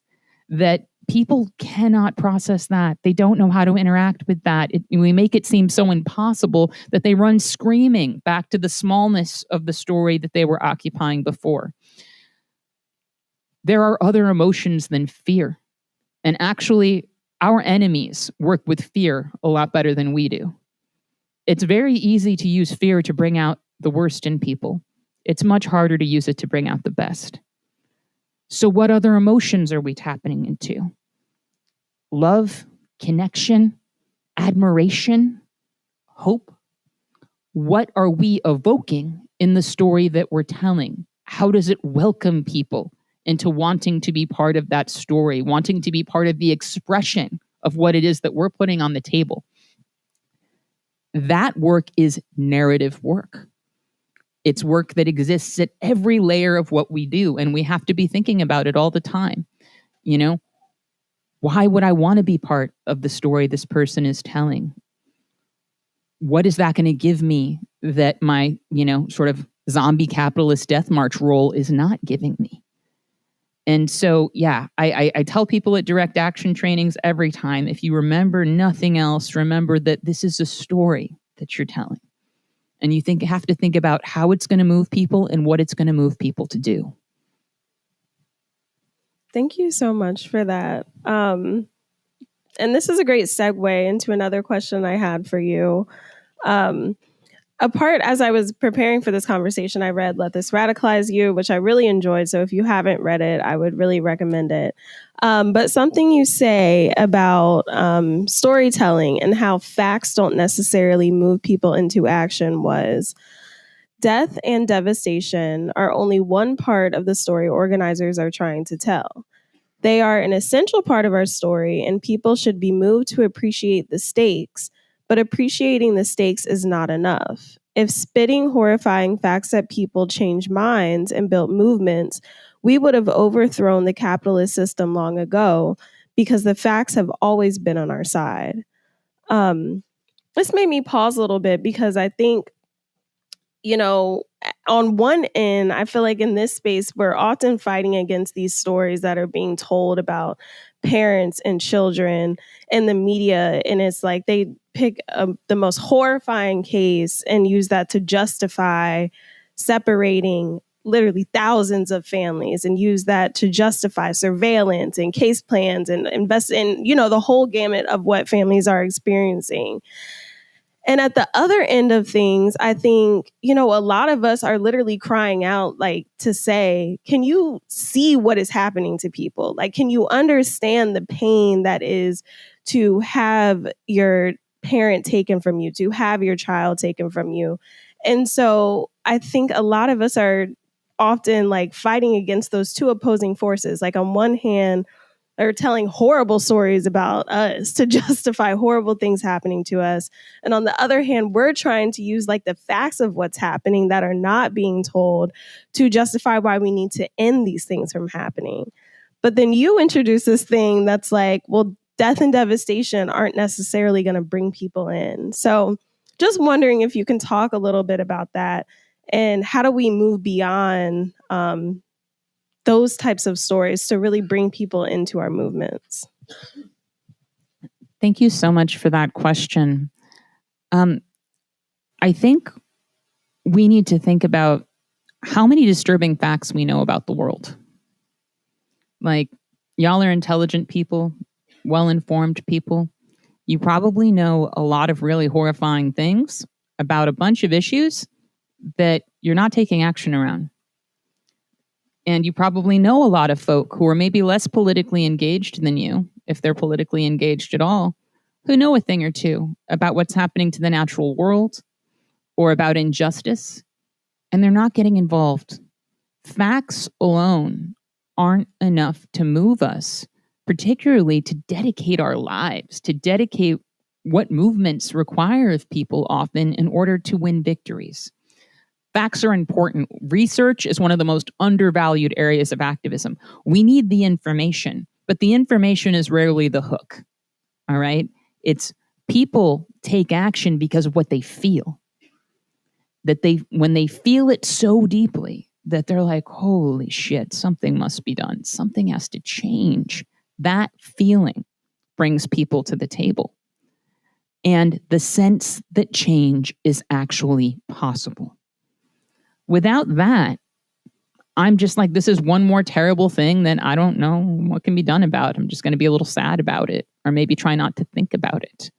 that people cannot process that. They don't know how to interact with that. We make it seem so impossible that they run screaming back to the smallness of the story that they were occupying before. There are other emotions than fear. And actually, our enemies work with fear a lot better than we do. It's very easy to use fear to bring out the worst in people. It's much harder to use it to bring out the best. So what other emotions are we tapping into? Love, connection, admiration, hope. What are we evoking in the story that we're telling? How does it welcome people into wanting to be part of that story, wanting to be part of the expression of what it is that we're putting on the table? That work is narrative work. It's work that exists at every layer of what we do, and we have to be thinking about it all the time. Why would I want to be part of the story this person is telling? What is that going to give me that my, sort of zombie capitalist death march role is not giving me? And so, I tell people at direct action trainings every time, if you remember nothing else, remember that this is a story that you're telling. And you have to think about how it's going to move people and what it's going to move people to do. Thank you so much for that. And this is a great segue into another question I had for you. As I was preparing for this conversation, I read Let This Radicalize You, which I really enjoyed. So if you haven't read it, I would really recommend it. But something you say about storytelling and how facts don't necessarily move people into action was, death and devastation are only one part of the story organizers are trying to tell. They are an essential part of our story, and people should be moved to appreciate the stakes, but appreciating the stakes is not enough. If spitting horrifying facts at people changed minds and built movements, we would have overthrown the capitalist system long ago because the facts have always been on our side. This made me pause a little bit because I think, on one end, I feel like in this space, we're often fighting against these stories that are being told about parents and children in the media. And it's like they pick the most horrifying case and use that to justify separating literally thousands of families, and use that to justify surveillance and case plans and invest in, the whole gamut of what families are experiencing. And at the other end of things, I think, a lot of us are literally crying out, like, to say, can you see what is happening to people? Like, can you understand the pain that is to have your parent taken from you, to have your child taken from you? And so I think a lot of us are often like fighting against those two opposing forces. Like, on one hand, they're telling horrible stories about us to justify horrible things happening to us. And on the other hand, we're trying to use like the facts of what's happening that are not being told to justify why we need to end these things from happening. But then you introduce this thing that's like, well, death and devastation aren't necessarily going to bring people in. So just wondering if you can talk a little bit about that, and how do we move beyond those types of stories to really bring people into our movements? Thank you so much for that question. I think we need to think about how many disturbing facts we know about the world. Like, y'all are intelligent people, well-informed people. You probably know a lot of really horrifying things about a bunch of issues that you're not taking action around. And you probably know a lot of folk who are maybe less politically engaged than you, if they're politically engaged at all, who know a thing or two about what's happening to the natural world or about injustice, and they're not getting involved. Facts alone aren't enough to move us, particularly to dedicate our lives, to dedicate what movements require of people often in order to win victories. Facts are important. Research is one of the most undervalued areas of activism. We need the information, but the information is rarely the hook. All right? It's people take action because of what they feel. When they feel it so deeply that they're like, holy shit, something must be done. Something has to change. That feeling brings people to the table. And the sense that change is actually possible. Without that, I'm just like, this is one more terrible thing that I don't know what can be done about. I'm just going to be a little sad about it, or maybe try not to think about it.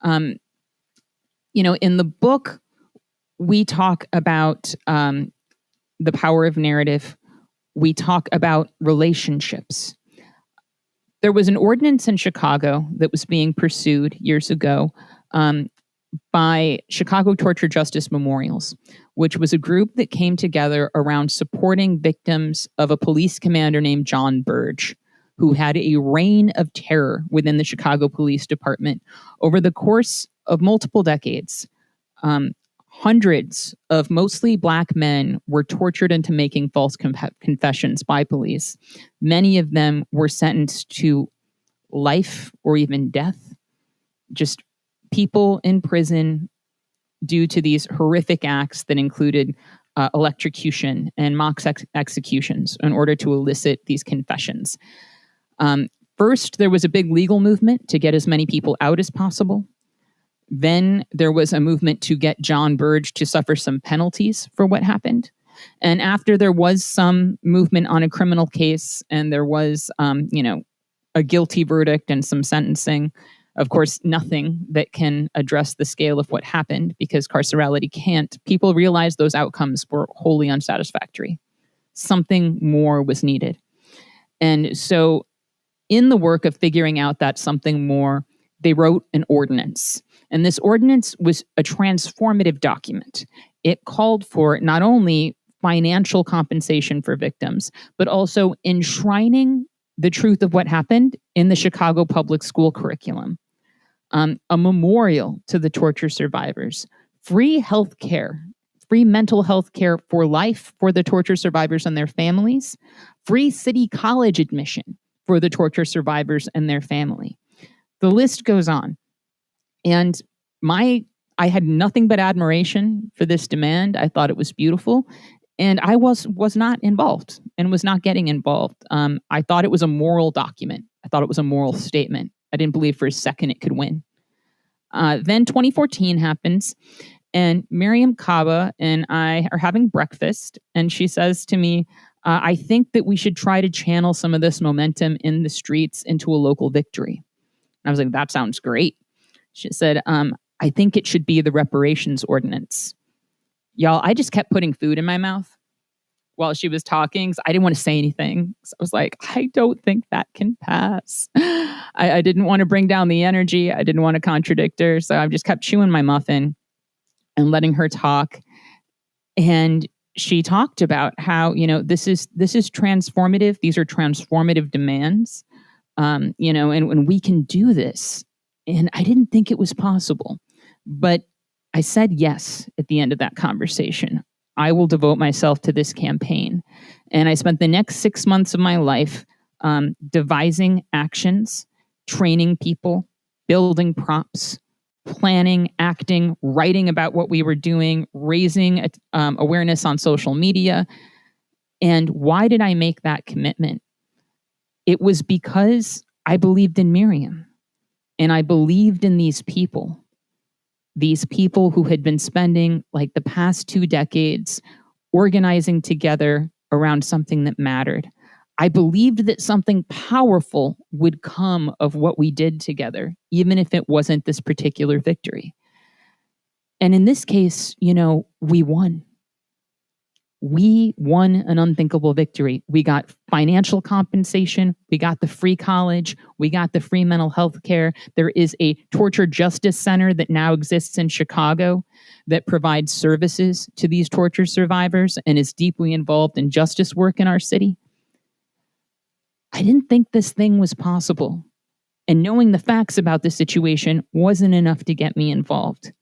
In the book, we talk about the power of narrative. We talk about relationships. There was an ordinance in Chicago that was being pursued years ago by Chicago Torture Justice Memorials, which was a group that came together around supporting victims of a police commander named John Burge, who had a reign of terror within the Chicago Police Department over the course of multiple decades. Hundreds of mostly Black men were tortured into making false confessions by police. Many of them were sentenced to life or even death. Just people in prison due to these horrific acts that included electrocution and mock executions in order to elicit these confessions. First, there was a big legal movement to get as many people out as possible. Then there was a movement to get John Burge to suffer some penalties for what happened. And after there was some movement on a criminal case, and there was, a guilty verdict and some sentencing, of course, nothing that can address the scale of what happened, because carcerality can't. People realized those outcomes were wholly unsatisfactory. Something more was needed. And so in the work of figuring out that something more, they wrote an ordinance. And this ordinance was a transformative document. It called for not only financial compensation for victims, but also enshrining the truth of what happened in the Chicago public school curriculum, a memorial to the torture survivors, free health care, free mental health care for life for the torture survivors and their families, free city college admission for the torture survivors and their family. The list goes on. And I had nothing but admiration for this demand. I thought it was beautiful. And I was not involved and was not getting involved. I thought it was a moral document. I thought it was a moral statement. I didn't believe for a second it could win. Then 2014 happens, and Miriam Kaba and I are having breakfast, and she says to me, I think that we should try to channel some of this momentum in the streets into a local victory. And I was like, that sounds great. She said, I think it should be the reparations ordinance. Y'all, I just kept putting food in my mouth while she was talking. So I didn't want to say anything. So I was like, I don't think that can pass. I didn't want to bring down the energy. I didn't want to contradict her. So I just kept chewing my muffin and letting her talk. And she talked about how, this is transformative. These are transformative demands. And we can do this. And I didn't think it was possible. But I said yes at the end of that conversation. I will devote myself to this campaign. And I spent the next 6 months of my life devising actions, training people, building props, planning, acting, writing about what we were doing, raising awareness on social media. And why did I make that commitment? It was because I believed in Miriam, and I believed in these people who had been spending like the past 2 decades organizing together around something that mattered. I believed that something powerful would come of what we did together, even if it wasn't this particular victory. And in this case, we won. We won an unthinkable victory. We got financial compensation. We got the free college. We got the free mental health care. There is a torture justice center that now exists in Chicago that provides services to these torture survivors and is deeply involved in justice work in our city. I didn't think this thing was possible. And knowing the facts about the situation wasn't enough to get me involved.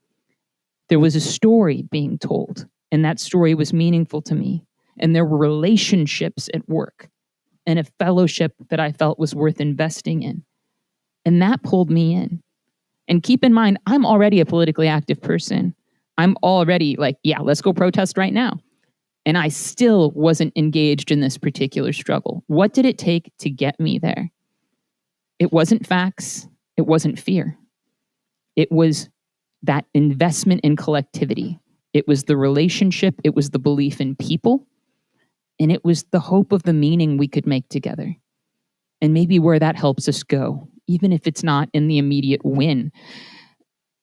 There was a story being told. And that story was meaningful to me. And there were relationships at work and a fellowship that I felt was worth investing in. And that pulled me in. And keep in mind, I'm already a politically active person. I'm already like, yeah, let's go protest right now. And I still wasn't engaged in this particular struggle. What did it take to get me there? It wasn't facts. It wasn't fear. It was that investment in collectivity. It was the relationship, it was the belief in people, and it was the hope of the meaning we could make together. And maybe where that helps us go, even if it's not in the immediate win.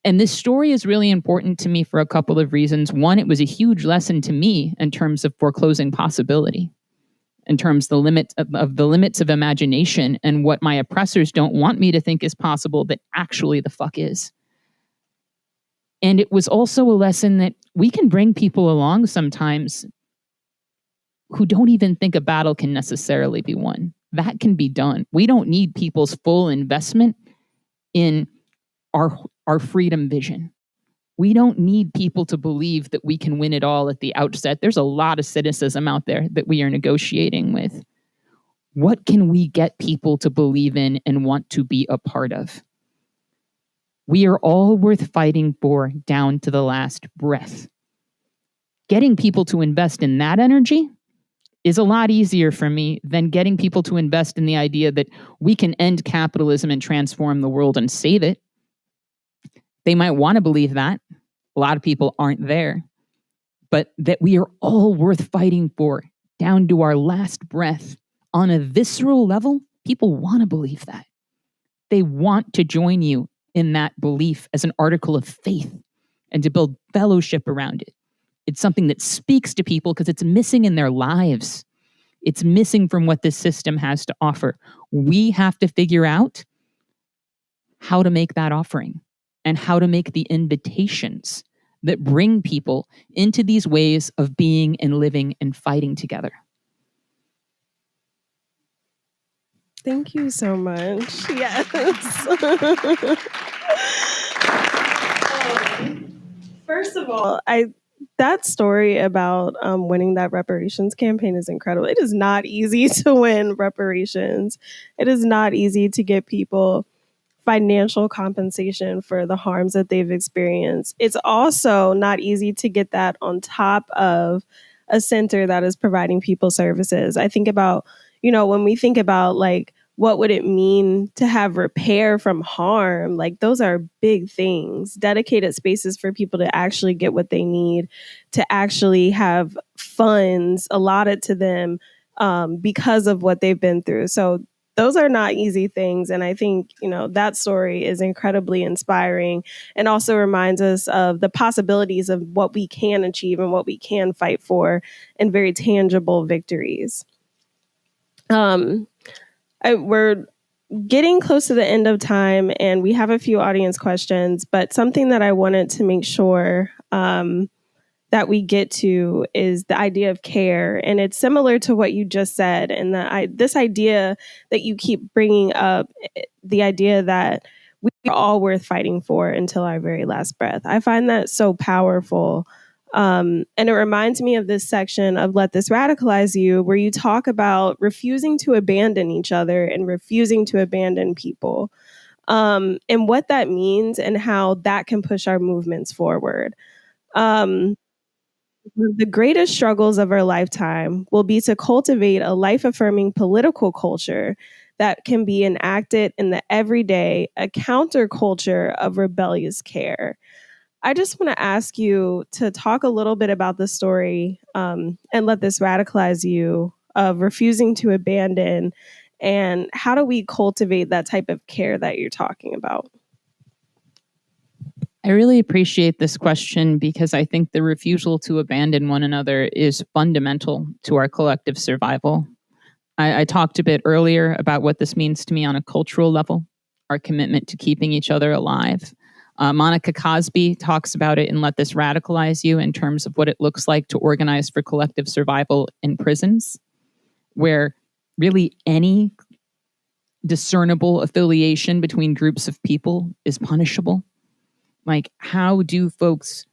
And this story is really important to me for a couple of reasons. One, it was a huge lesson to me in terms of foreclosing possibility, in terms of the limits of imagination and what my oppressors don't want me to think is possible that actually the fuck is. And it was also a lesson that we can bring people along sometimes who don't even think a battle can necessarily be won. That can be done. We don't need people's full investment in our freedom vision. We don't need people to believe that we can win it all at the outset. There's a lot of cynicism out there that we are negotiating with. What can we get people to believe in and want to be a part of? We are all worth fighting for down to the last breath. Getting people to invest in that energy is a lot easier for me than getting people to invest in the idea that we can end capitalism and transform the world and save it. They might want to believe that. A lot of people aren't there. But that we are all worth fighting for down to our last breath on a visceral level, people want to believe that. They want to join you in that belief as an article of faith and to build fellowship around it. It's something that speaks to people because it's missing in their lives. It's missing from what this system has to offer. We have to figure out how to make that offering and how to make the invitations that bring people into these ways of being and living and fighting together. Thank you so much. Yes. First of all, that story about winning that reparations campaign is incredible. It is not easy to win reparations. It is not easy to get people financial compensation for the harms that they've experienced. It's also not easy to get that on top of a center that is providing people services. I think about, when we think about like, what would it mean to have repair from harm? Like, those are big things. Dedicated spaces for people to actually get what they need, to actually have funds allotted to them because of what they've been through. So those are not easy things. And I think, that story is incredibly inspiring and also reminds us of the possibilities of what we can achieve and what we can fight for and very tangible victories. We're getting close to the end of time and we have a few audience questions, but something that I wanted to make sure that we get to is the idea of care. And it's similar to what you just said. And this idea that you keep bringing up, the idea that we are all worth fighting for until our very last breath. I find that so powerful. And it reminds me of this section of Let This Radicalize You, where you talk about refusing to abandon each other and refusing to abandon people. And what that means and how that can push our movements forward. The greatest struggles of our lifetime will be to cultivate a life-affirming political culture that can be enacted in the everyday, a counterculture of rebellious care. I just want to ask you to talk a little bit about the story and Let This Radicalize You of refusing to abandon, and how do we cultivate that type of care that you're talking about? I really appreciate this question because I think the refusal to abandon one another is fundamental to our collective survival. I talked a bit earlier about what this means to me on a cultural level, our commitment to keeping each other alive. Monica Cosby talks about it in Let This Radicalize You in terms of what it looks like to organize for collective survival in prisons, where really any discernible affiliation between groups of people is punishable. Like, how do folks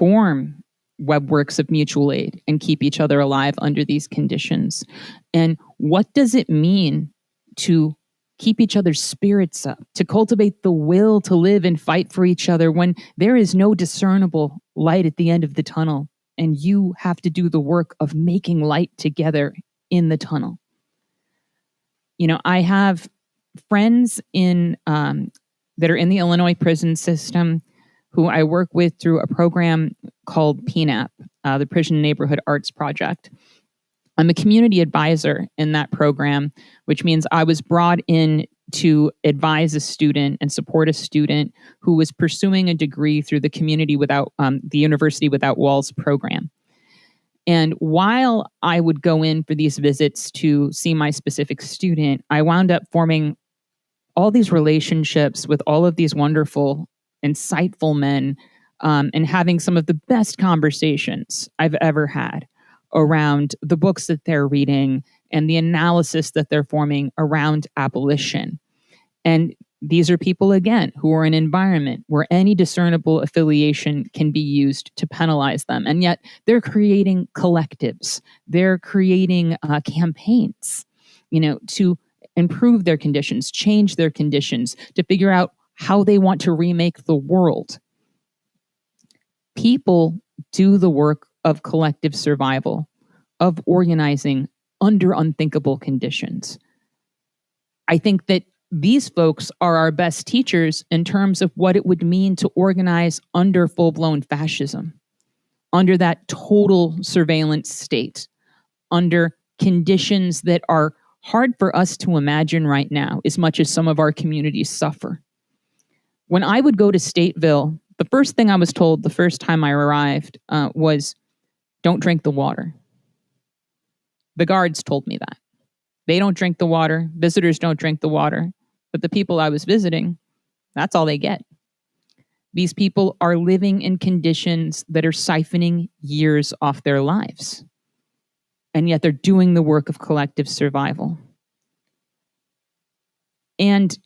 form webworks of mutual aid and keep each other alive under these conditions? And what does it mean to keep each other's spirits up, to cultivate the will to live and fight for each other when there is no discernible light at the end of the tunnel and you have to do the work of making light together in the tunnel? I have friends that are in the Illinois prison system who I work with through a program called PNAP, the Prison Neighborhood Arts Project. I'm a community advisor in that program, which means I was brought in to advise a student and support a student who was pursuing a degree through the the University Without Walls program. And while I would go in for these visits to see my specific student, I wound up forming all these relationships with all of these wonderful, insightful men, and having some of the best conversations I've ever had around the books that they're reading and the analysis that they're forming around abolition. And these are people, again, who are in an environment where any discernible affiliation can be used to penalize them. And yet they're creating collectives. They're creating campaigns, to improve their conditions, change their conditions, to figure out how they want to remake the world. People do the work of collective survival, of organizing under unthinkable conditions. I think that these folks are our best teachers in terms of what it would mean to organize under full-blown fascism, under that total surveillance state, under conditions that are hard for us to imagine right now, as much as some of our communities suffer. When I would go to Stateville, the first thing I was told the first time I arrived was, don't drink the water. The guards told me that. They don't drink the water. Visitors don't drink the water. But the people I was visiting, that's all they get. These people are living in conditions that are siphoning years off their lives. And yet they're doing the work of collective survival. And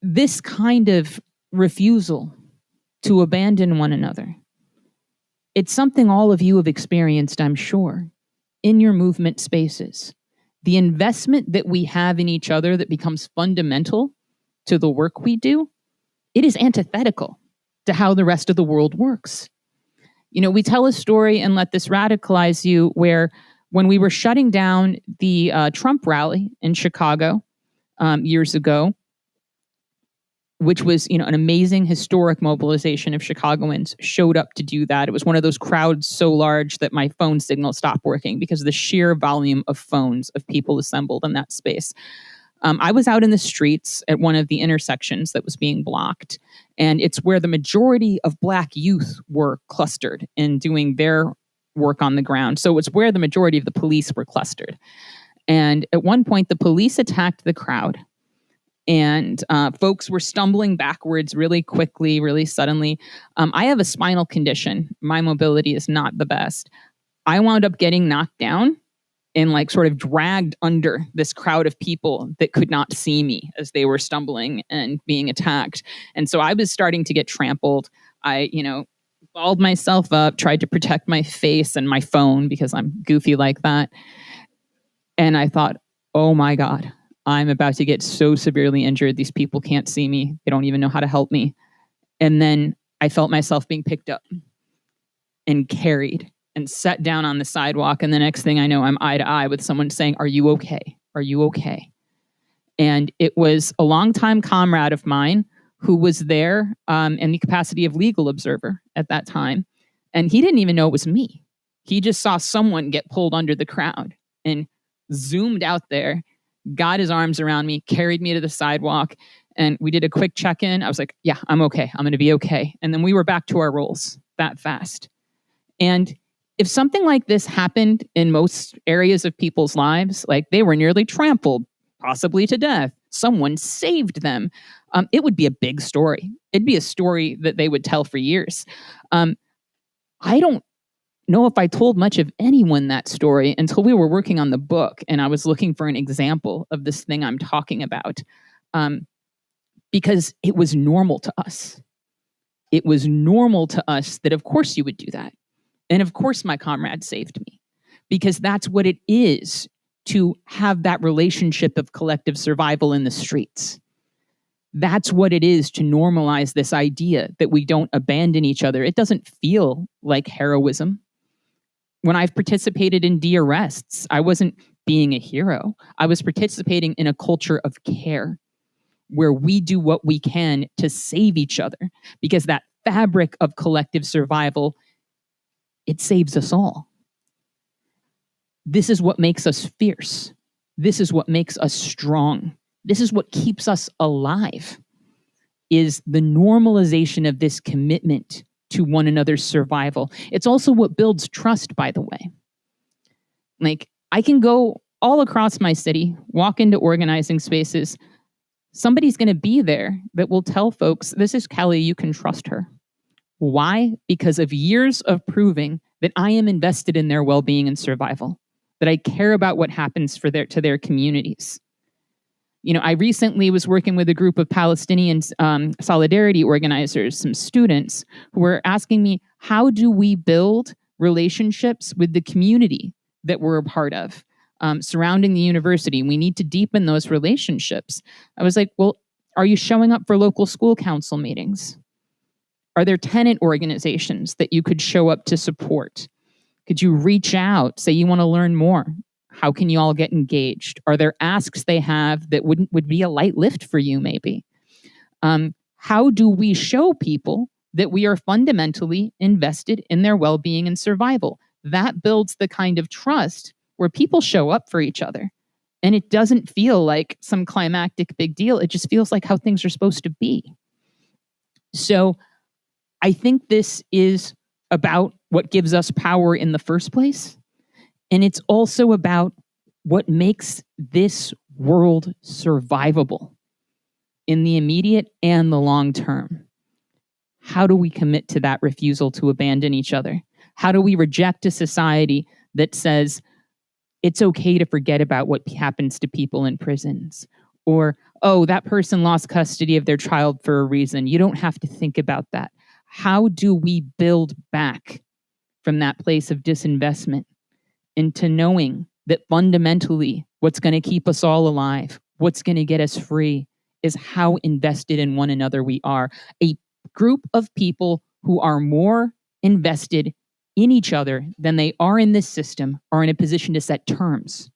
this kind of refusal to abandon one another, it's something all of you have experienced, I'm sure, in your movement spaces. The investment that we have in each other that becomes fundamental to the work we do, it is antithetical to how the rest of the world works. We tell a story, and let this radicalize you, where when we were shutting down the Trump rally in Chicago years ago, which was an amazing historic mobilization of Chicagoans showed up to do that. It was one of those crowds so large that my phone signal stopped working because of the sheer volume of phones of people assembled in that space. I was out in the streets at one of the intersections that was being blocked, and it's where the majority of Black youth were clustered in doing their work on the ground. So it's where the majority of the police were clustered. And at one point, the police attacked the crowd. And folks were stumbling backwards really quickly, really suddenly. I have a spinal condition. My mobility is not the best. I wound up getting knocked down and sort of dragged under this crowd of people that could not see me as they were stumbling and being attacked. And so I was starting to get trampled. I, balled myself up, tried to protect my face and my phone because I'm goofy like that. And I thought, oh my God, I'm about to get so severely injured. These people can't see me. They don't even know how to help me. And then I felt myself being picked up and carried and set down on the sidewalk. And the next thing I know, I'm eye to eye with someone saying, "Are you okay? Are you okay?" And it was a longtime comrade of mine who was there in the capacity of legal observer at that time. And he didn't even know it was me. He just saw someone get pulled under the crowd and zoomed out there, got his arms around me, carried me to the sidewalk, and we did a quick check-in. I was like, yeah, I'm okay. I'm going to be okay. And then we were back to our roles that fast. And if something like this happened in most areas of people's lives, like they were nearly trampled, possibly to death, someone saved them, it would be a big story. It'd be a story that they would tell for years. I don't know if I told much of anyone that story until we were working on the book and I was looking for an example of this thing I'm talking about, because it was normal to us. It was normal to us that, of course, you would do that. And of course, my comrade saved me, because that's what it is to have that relationship of collective survival in the streets. That's what it is to normalize this idea that we don't abandon each other. It doesn't feel like heroism. When I've participated in de-arrests, I wasn't being a hero. I was participating in a culture of care where we do what we can to save each other, because that fabric of collective survival, it saves us all. This is what makes us fierce. This is what makes us strong. This is what keeps us alive, is the normalization of this commitment to one another's survival. It's also what builds trust, by the way. Like, I can go all across my city, walk into organizing spaces. Somebody's going to be there that will tell folks, this is Kelly, you can trust her. Why? Because of years of proving that I am invested in their well-being and survival, that I care about what happens to their communities. I recently was working with a group of Palestinian solidarity organizers, some students, who were asking me, how do we build relationships with the community that we're a part of surrounding the university? We need to deepen those relationships. I was like, well, are you showing up for local school council meetings? Are there tenant organizations that you could show up to support? Could you reach out, say you want to learn more? How can you all get engaged? Are there asks they have that would be a light lift for you, maybe? How do we show people that we are fundamentally invested in their well-being and survival? That builds the kind of trust where people show up for each other. And it doesn't feel like some climactic big deal. It just feels like how things are supposed to be. So I think this is about what gives us power in the first place. And it's also about what makes this world survivable in the immediate and the long term. How do we commit to that refusal to abandon each other? How do we reject a society that says it's okay to forget about what happens to people in prisons, Or, oh, that person lost custody of their child for a reason. You don't have to think about that. How do we build back from that place of disinvestment into knowing that fundamentally what's going to keep us all alive, what's going to get us free, is how invested in one another we are. A group of people who are more invested in each other than they are in this system are in a position to set terms.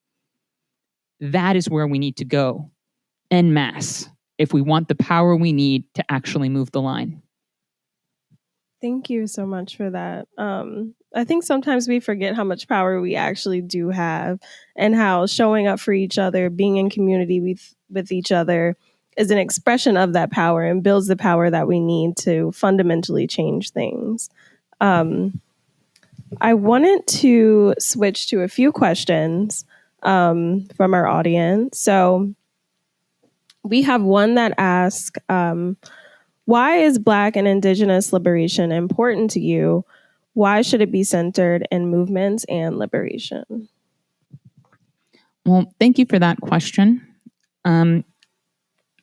That is where we need to go en masse if we want the power we need to actually move the line. Thank you so much for that. I think sometimes we forget how much power we actually do have, and how showing up for each other, being in community with each other, is an expression of that power and builds the power that we need to fundamentally change things. I wanted to switch to a few questions from our audience. So we have one that asks, why is Black and Indigenous liberation important to you? Why should it be centered in movements and liberation? Well, thank you for that question. I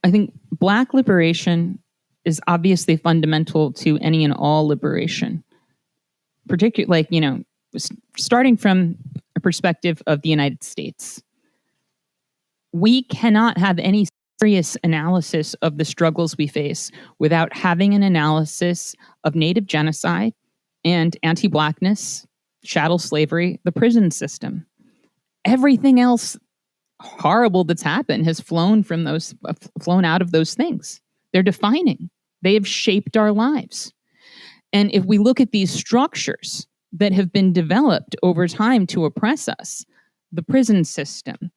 think Black liberation is obviously fundamental to any and all liberation, particularly, starting from a perspective of the United States. We cannot have any serious analysis of the struggles we face without having an analysis of Native genocide and anti-Blackness, chattel slavery, the prison system. Everything else horrible that's happened has flown out of those things. They're defining. They have shaped our lives. And if we look at these structures that have been developed over time to oppress us, the prison system,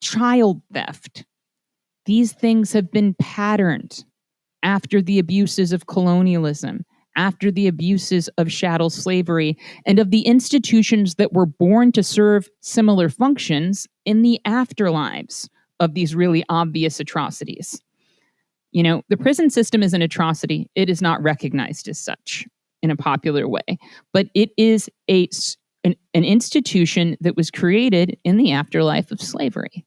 child theft, these things have been patterned after the abuses of colonialism, after the abuses of chattel slavery, and of the institutions that were born to serve similar functions in the afterlives of these really obvious atrocities. The prison system is an atrocity. It is not recognized as such in a popular way, but it is an institution that was created in the afterlife of slavery.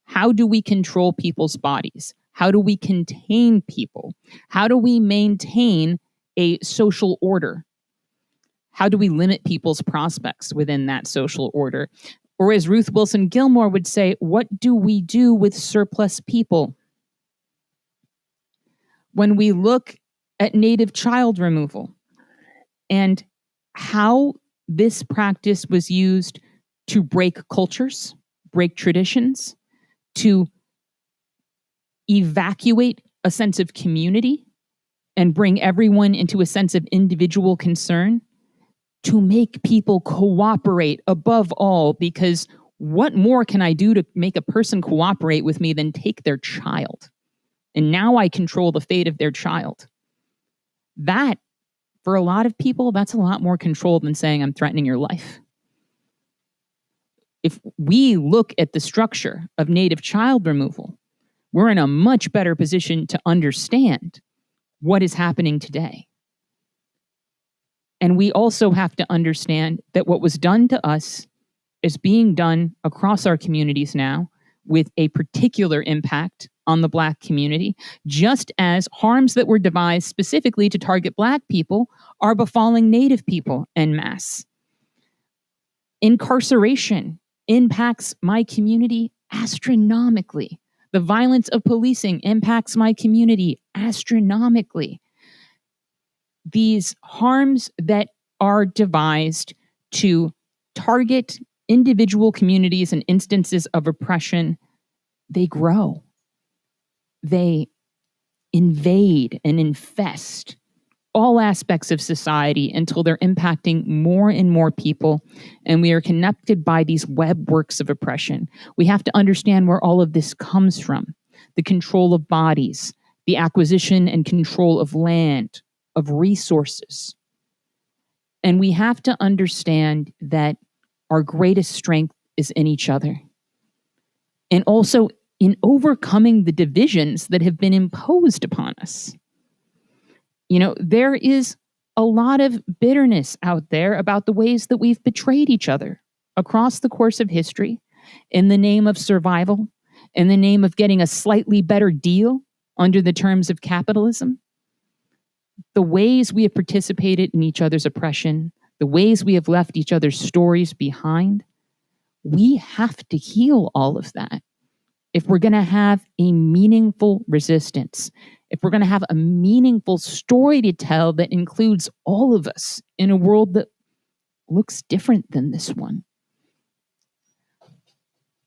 How do we control people's bodies? How do we contain people? How do we maintain a social order? How do we limit people's prospects within that social order? Or as Ruth Wilson Gilmore would say, what do we do with surplus people? When we look at Native child removal and how this practice was used to break cultures, break traditions, to evacuate a sense of community and bring everyone into a sense of individual concern, to make people cooperate above all, because what more can I do to make a person cooperate with me than take their child? And now I control the fate of their child. That, for a lot of people, that's a lot more control than saying I'm threatening your life. If we look at the structure of Native child removal, we're in a much better position to understand what is happening today. And we also have to understand that what was done to us is being done across our communities now with a particular impact on the Black community, just as harms that were devised specifically to target Black people are befalling Native people en masse. Incarceration impacts my community astronomically. The violence of policing impacts my community astronomically. These harms that are devised to target individual communities and instances of oppression, they grow. They invade and infest all aspects of society until they're impacting more and more people, and we are connected by these web works of oppression. We have to understand where all of this comes from: the control of bodies, the acquisition and control of land, of resources. And we have to understand that our greatest strength is in each other, and also in overcoming the divisions that have been imposed upon us. There is a lot of bitterness out there about the ways that we've betrayed each other across the course of history in the name of survival, in the name of getting a slightly better deal under the terms of capitalism. The ways we have participated in each other's oppression, the ways we have left each other's stories behind, we have to heal all of that if we're going to have a meaningful resistance, if we're going to have a meaningful story to tell that includes all of us in a world that looks different than this one.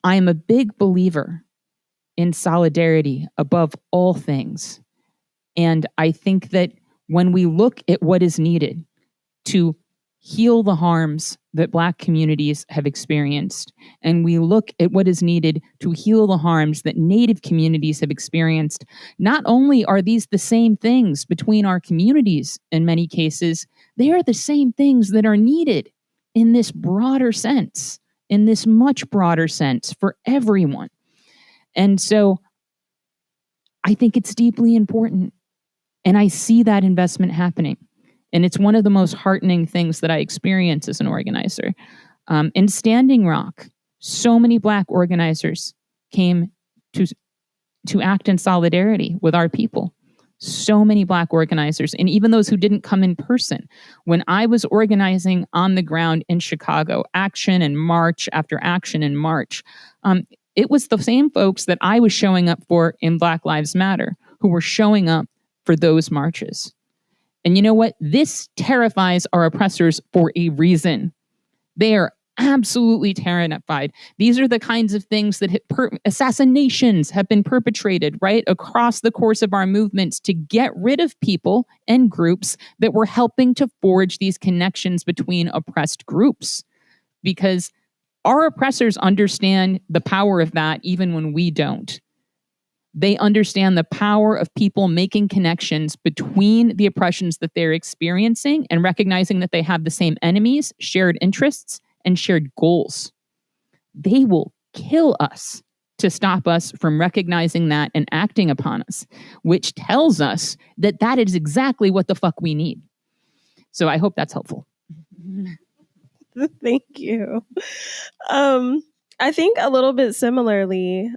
I am a big believer in solidarity above all things. And I think that when we look at what is needed to heal the harms that Black communities have experienced, and we look at what is needed to heal the harms that Native communities have experienced, not only are these the same things between our communities in many cases, they are the same things that are needed in this broader sense, in this much broader sense for everyone. And so I think it's deeply important. And I see that investment happening. And it's one of the most heartening things that I experience as an organizer. In Standing Rock, so many Black organizers came to act in solidarity with our people. So many Black organizers, and even those who didn't come in person. When I was organizing on the ground in Chicago, action and march after action and march, it was the same folks that I was showing up for in Black Lives Matter who were showing up for those marches. And you know what? This terrifies our oppressors for a reason. They are absolutely terrified. These are the kinds of things that assassinations have been perpetrated right across the course of our movements to get rid of people and groups that were helping to forge these connections between oppressed groups. Because our oppressors understand the power of that even when we don't. They understand the power of people making connections between the oppressions that they're experiencing and recognizing that they have the same enemies, shared interests, and shared goals. They will kill us to stop us from recognizing that and acting upon us, which tells us that that is exactly what the fuck we need. So I hope that's helpful. Thank you. I think a little bit similarly,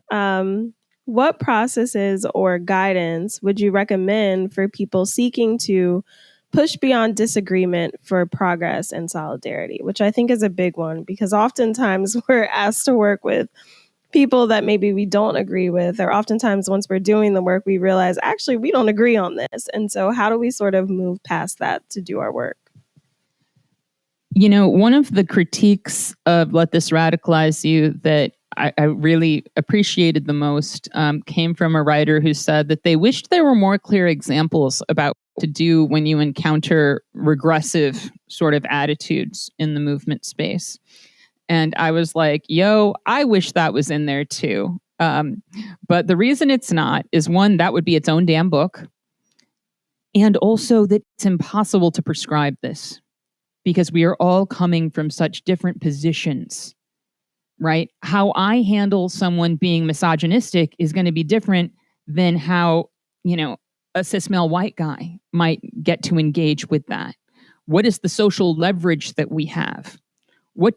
what processes or guidance would you recommend for people seeking to push beyond disagreement for progress and solidarity, which I think is a big one, because oftentimes we're asked to work with people that maybe we don't agree with, or oftentimes once we're doing the work, we realize, actually, we don't agree on this. And so how do we sort of move past that to do our work? You know, one of the critiques of Let This Radicalize You that I really appreciated the most came from a writer who said that they wished there were more clear examples about what to do when you encounter regressive sort of attitudes in the movement space. And I was like, yo, I wish that was in there too. But the reason it's not is, one, that would be its own damn book. And also that it's impossible to prescribe this because we are all coming from such different positions. Right? How I handle someone being misogynistic is going to be different than how, you know, a cis male white guy might get to engage with that. What is the social leverage that we have?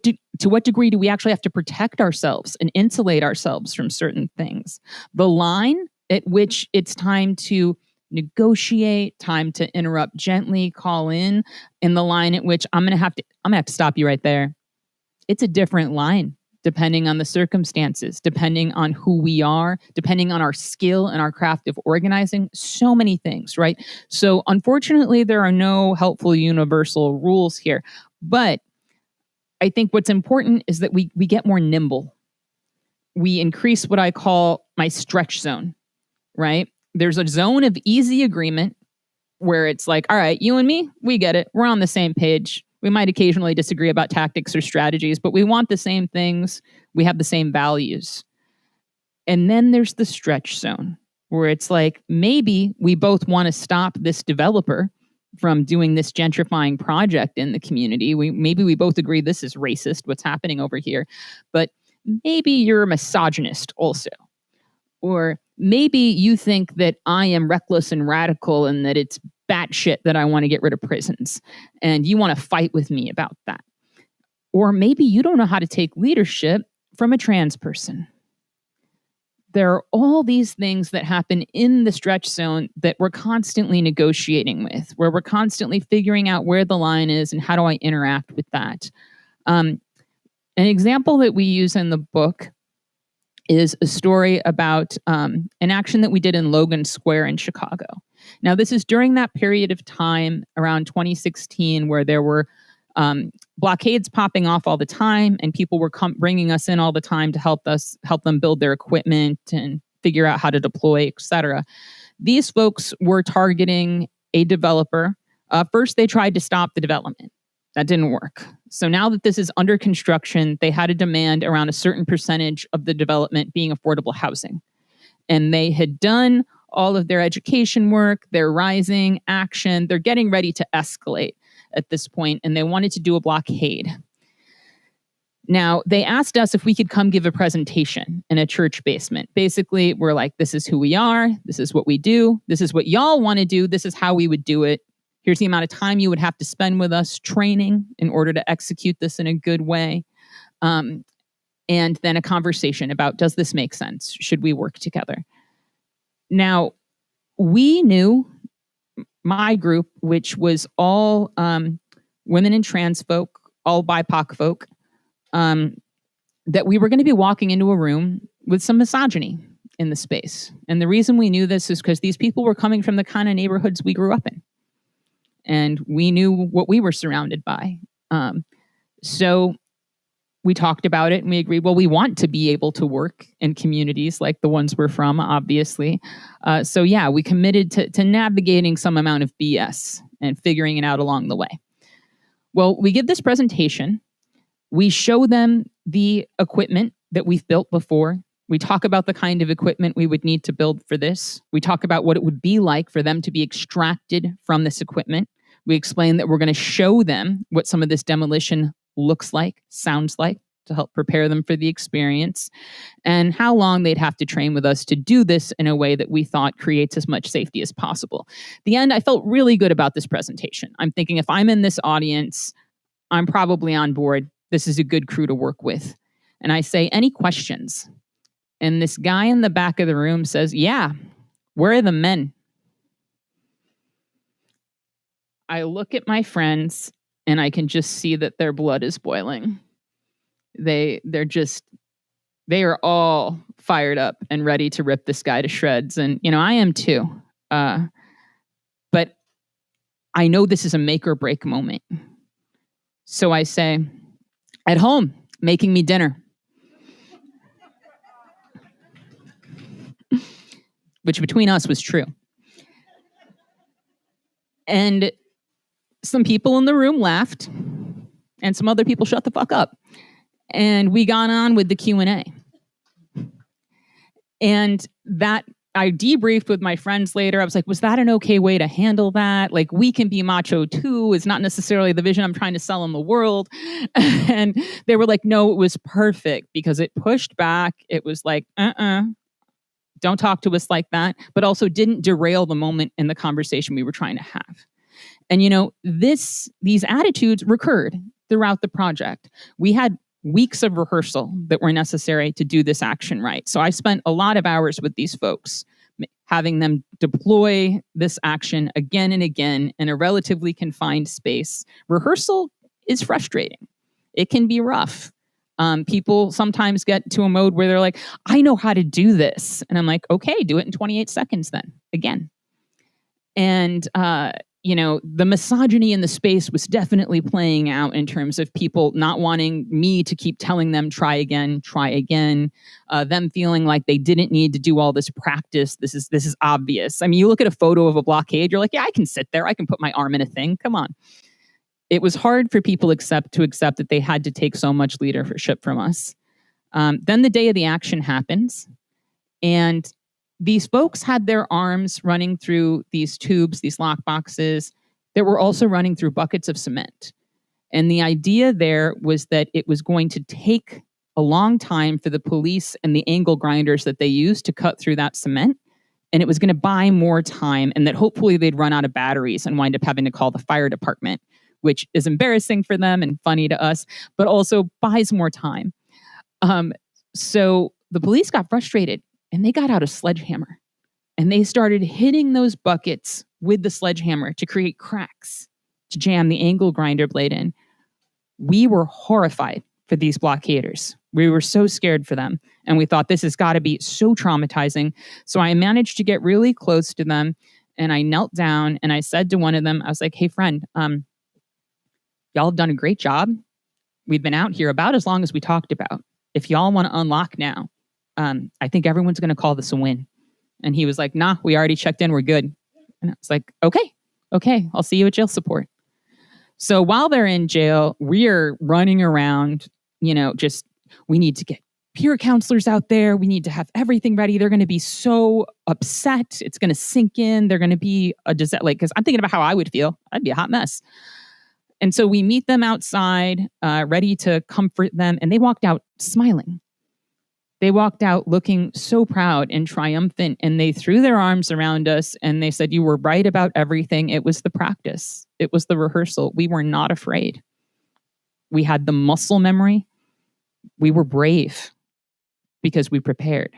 To what degree do we actually have to protect ourselves and insulate ourselves from certain things? The line at which it's time to negotiate, time to interrupt gently, call in, and the line at which I'm gonna have to stop you right there. It's a different line, depending on the circumstances, depending on who we are, depending on our skill and our craft of organizing, so many things, right? So unfortunately, there are no helpful universal rules here. But I think what's important is that we get more nimble. We increase what I call my stretch zone, right? There's a zone of easy agreement where it's like, all right, you and me, we get it. We're on the same page. We might occasionally disagree about tactics or strategies, but we want the same things. We have the same values. And then there's the stretch zone where it's like, maybe we both want to stop this developer from doing this gentrifying project in the community. Maybe we both agree this is racist, what's happening over here. But maybe you're a misogynist also. Or maybe you think that I am reckless and radical and that it's batshit that I want to get rid of prisons, and you want to fight with me about that. Or maybe you don't know how to take leadership from a trans person. there are all these things that happen in the stretch zone that we're constantly negotiating with, where we're constantly figuring out where the line is and how do I interact with that. An example that we use in the book is a story about an action that we did in Logan Square in Chicago. Now, this is during that period of time around 2016 where there were blockades popping off all the time, and people were bringing us in all the time to help them build their equipment and figure out how to deploy, etc. These folks were targeting a developer. First, they tried to stop the development. That didn't work. So now that this is under construction, they had a demand around a certain percentage of the development being affordable housing. And they had done all of their education work, their rising action. They're getting ready to escalate at this point, and they wanted to do a blockade. Now, they asked us if we could come give a presentation in a church basement. Basically, we're like, this is who we are. This is what we do. This is what y'all want to do. This is how we would do it. Here's the amount of time you would have to spend with us training in order to execute this in a good way. And then a conversation about, does this make sense? Should we work together? Now, we knew, my group, which was all women and trans folk, all BIPOC folk, that we were going to be walking into a room with some misogyny in the space. And the reason we knew this is because these people were coming from the kind of neighborhoods we grew up in. And we knew what we were surrounded by. So we talked about it and we agreed, well, we want to be able to work in communities like the ones we're from, obviously. So yeah, we committed to navigating some amount of BS and figuring it out along the way. Well, we give this presentation. We show them the equipment that we've built before. We talk about the kind of equipment we would need to build for this. We talk about what it would be like for them to be extracted from this equipment. We explain that we're going to show them what some of this demolition looks like, sounds like, to help prepare them for the experience, and how long they'd have to train with us to do this in a way that we thought creates as much safety as possible. At the end, I felt really good about this presentation. I'm thinking, if I'm in this audience, I'm probably on board. This is a good crew to work with. And I say, any questions? And this guy in the back of the room says, yeah, where are the men? I look at my friends and I can just see that their blood is boiling. They are all fired up and ready to rip this guy to shreds. And, I am too. But I know this is a make or break moment. So I say, at home, making me dinner. Which between us was true. And some people in the room laughed, and some other people shut the fuck up. And we got on with the Q&A. And that, I debriefed with my friends later. I was like, was that an okay way to handle that? Like, we can be macho too. It's not necessarily the vision I'm trying to sell in the world. And they were like, no, it was perfect because it pushed back. It was like, don't talk to us like that, but also didn't derail the moment in the conversation we were trying to have. And these attitudes recurred throughout the project. We had weeks of rehearsal that were necessary to do this action right. So I spent a lot of hours with these folks, having them deploy this action again and again in a relatively confined space. Rehearsal is frustrating. It can be rough. People sometimes get to a mode where they're like, I know how to do this. And I'm like, okay, do it in 28 seconds then, again. And, the misogyny in the space was definitely playing out in terms of people not wanting me to keep telling them, try again, them feeling like they didn't need to do all this practice. This is obvious. I mean, you look at a photo of a blockade, you're like, yeah, I can sit there. I can put my arm in a thing. Come on. It was hard for people to accept that they had to take so much leadership from us. Then the day of the action happens, and these folks had their arms running through these tubes, these lock boxes, that were also running through buckets of cement. And the idea there was that it was going to take a long time for the police and the angle grinders that they used to cut through that cement. And it was going to buy more time, and that hopefully they'd run out of batteries and wind up having to call the fire department, which is embarrassing for them and funny to us, but also buys more time. So the police got frustrated And they got out a sledgehammer and they started hitting those buckets with the sledgehammer to create cracks, to jam the angle grinder blade in. We were horrified for these blockaders. We were so scared for them. And we thought this has got to be so traumatizing. So I managed to get really close to them. And I knelt down and I said to one of them, I was like, hey, friend, y'all have done a great job. We've been out here about as long as we talked about. If y'all want to unlock now, I think everyone's going to call this a win. And he was like, nah, we already checked in. We're good. And I was like, okay, I'll see you at jail support. So while they're in jail, we're running around, we need to get peer counselors out there. We need to have everything ready. They're going to be so upset. It's going to sink in. They're going to be a disaster. Because I'm thinking about how I would feel. I'd be a hot mess. And so we meet them outside, ready to comfort them. And they walked out smiling. They walked out looking so proud and triumphant, and they threw their arms around us and they said, you were right about everything. It was the practice. It was the rehearsal. We were not afraid. We had the muscle memory. We were brave because we prepared.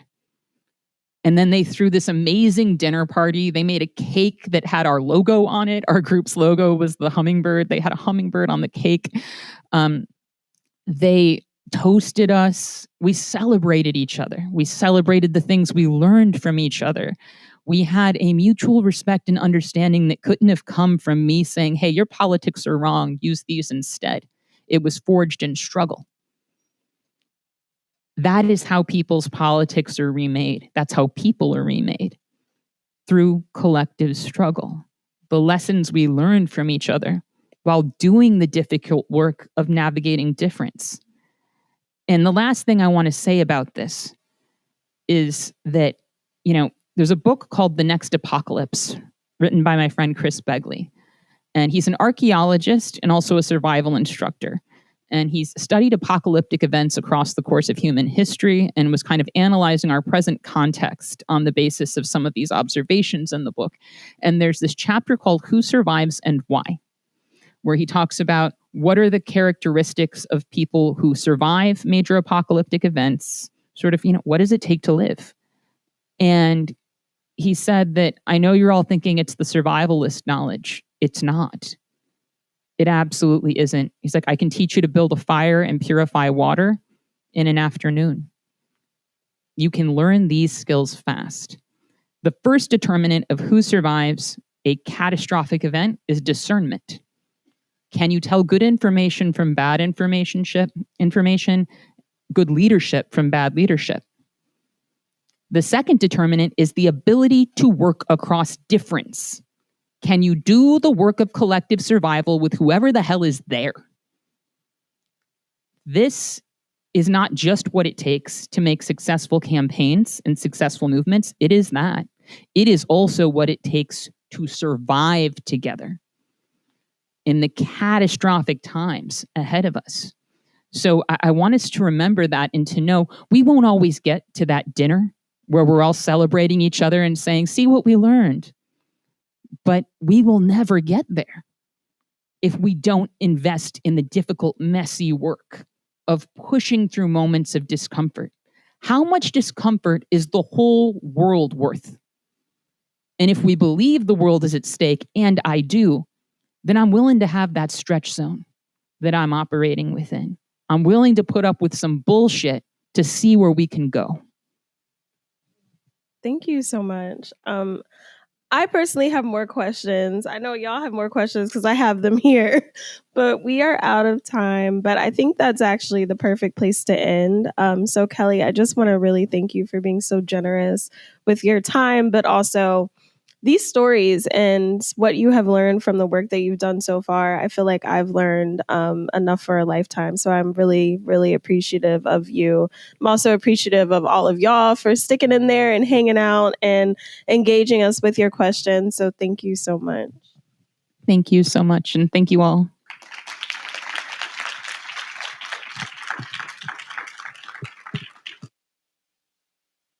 And then they threw this amazing dinner party. They made a cake that had our logo on it. Our group's logo was the hummingbird. They had a hummingbird on the cake. They toasted us. We celebrated each other. We celebrated the things we learned from each other. We had a mutual respect and understanding that couldn't have come from me saying, hey, your politics are wrong. Use these instead. It was forged in struggle. That is how people's politics are remade. That's how people are remade, through collective struggle. The lessons we learned from each other while doing the difficult work of navigating difference. And the last thing I want to say about this is that, there's a book called The Next Apocalypse, written by my friend Chris Begley. And he's an archaeologist and also a survival instructor. And he's studied apocalyptic events across the course of human history and was kind of analyzing our present context on the basis of some of these observations in the book. And there's this chapter called Who Survives and Why, where he talks about what are the characteristics of people who survive major apocalyptic events, what does it take to live? And he said that, I know you're all thinking it's the survivalist knowledge. It's not. It absolutely isn't. He's like, I can teach you to build a fire and purify water in an afternoon. You can learn these skills fast. The first determinant of who survives a catastrophic event is discernment. Can you tell good information from bad information, good leadership from bad leadership? The second determinant is the ability to work across difference. Can you do the work of collective survival with whoever the hell is there? This is not just what it takes to make successful campaigns and successful movements. It is that. It is also what it takes to survive together in the catastrophic times ahead of us. So I want us to remember that and to know we won't always get to that dinner where we're all celebrating each other and saying, see what we learned. But we will never get there if we don't invest in the difficult, messy work of pushing through moments of discomfort. How much discomfort is the whole world worth? And if we believe the world is at stake, and I do, then I'm willing to have that stretch zone that I'm operating within. I'm willing to put up with some bullshit to see where we can go. Thank you so much. I personally have more questions. I know y'all have more questions because I have them here, but we are out of time. But I think that's actually the perfect place to end. So Kelly, I just want to really thank you for being so generous with your time, but also these stories and what you have learned from the work that you've done so far. I feel like I've learned enough for a lifetime. So I'm really, really appreciative of you. I'm also appreciative of all of y'all for sticking in there and hanging out and engaging us with your questions. So thank you so much. Thank you so much. And thank you all.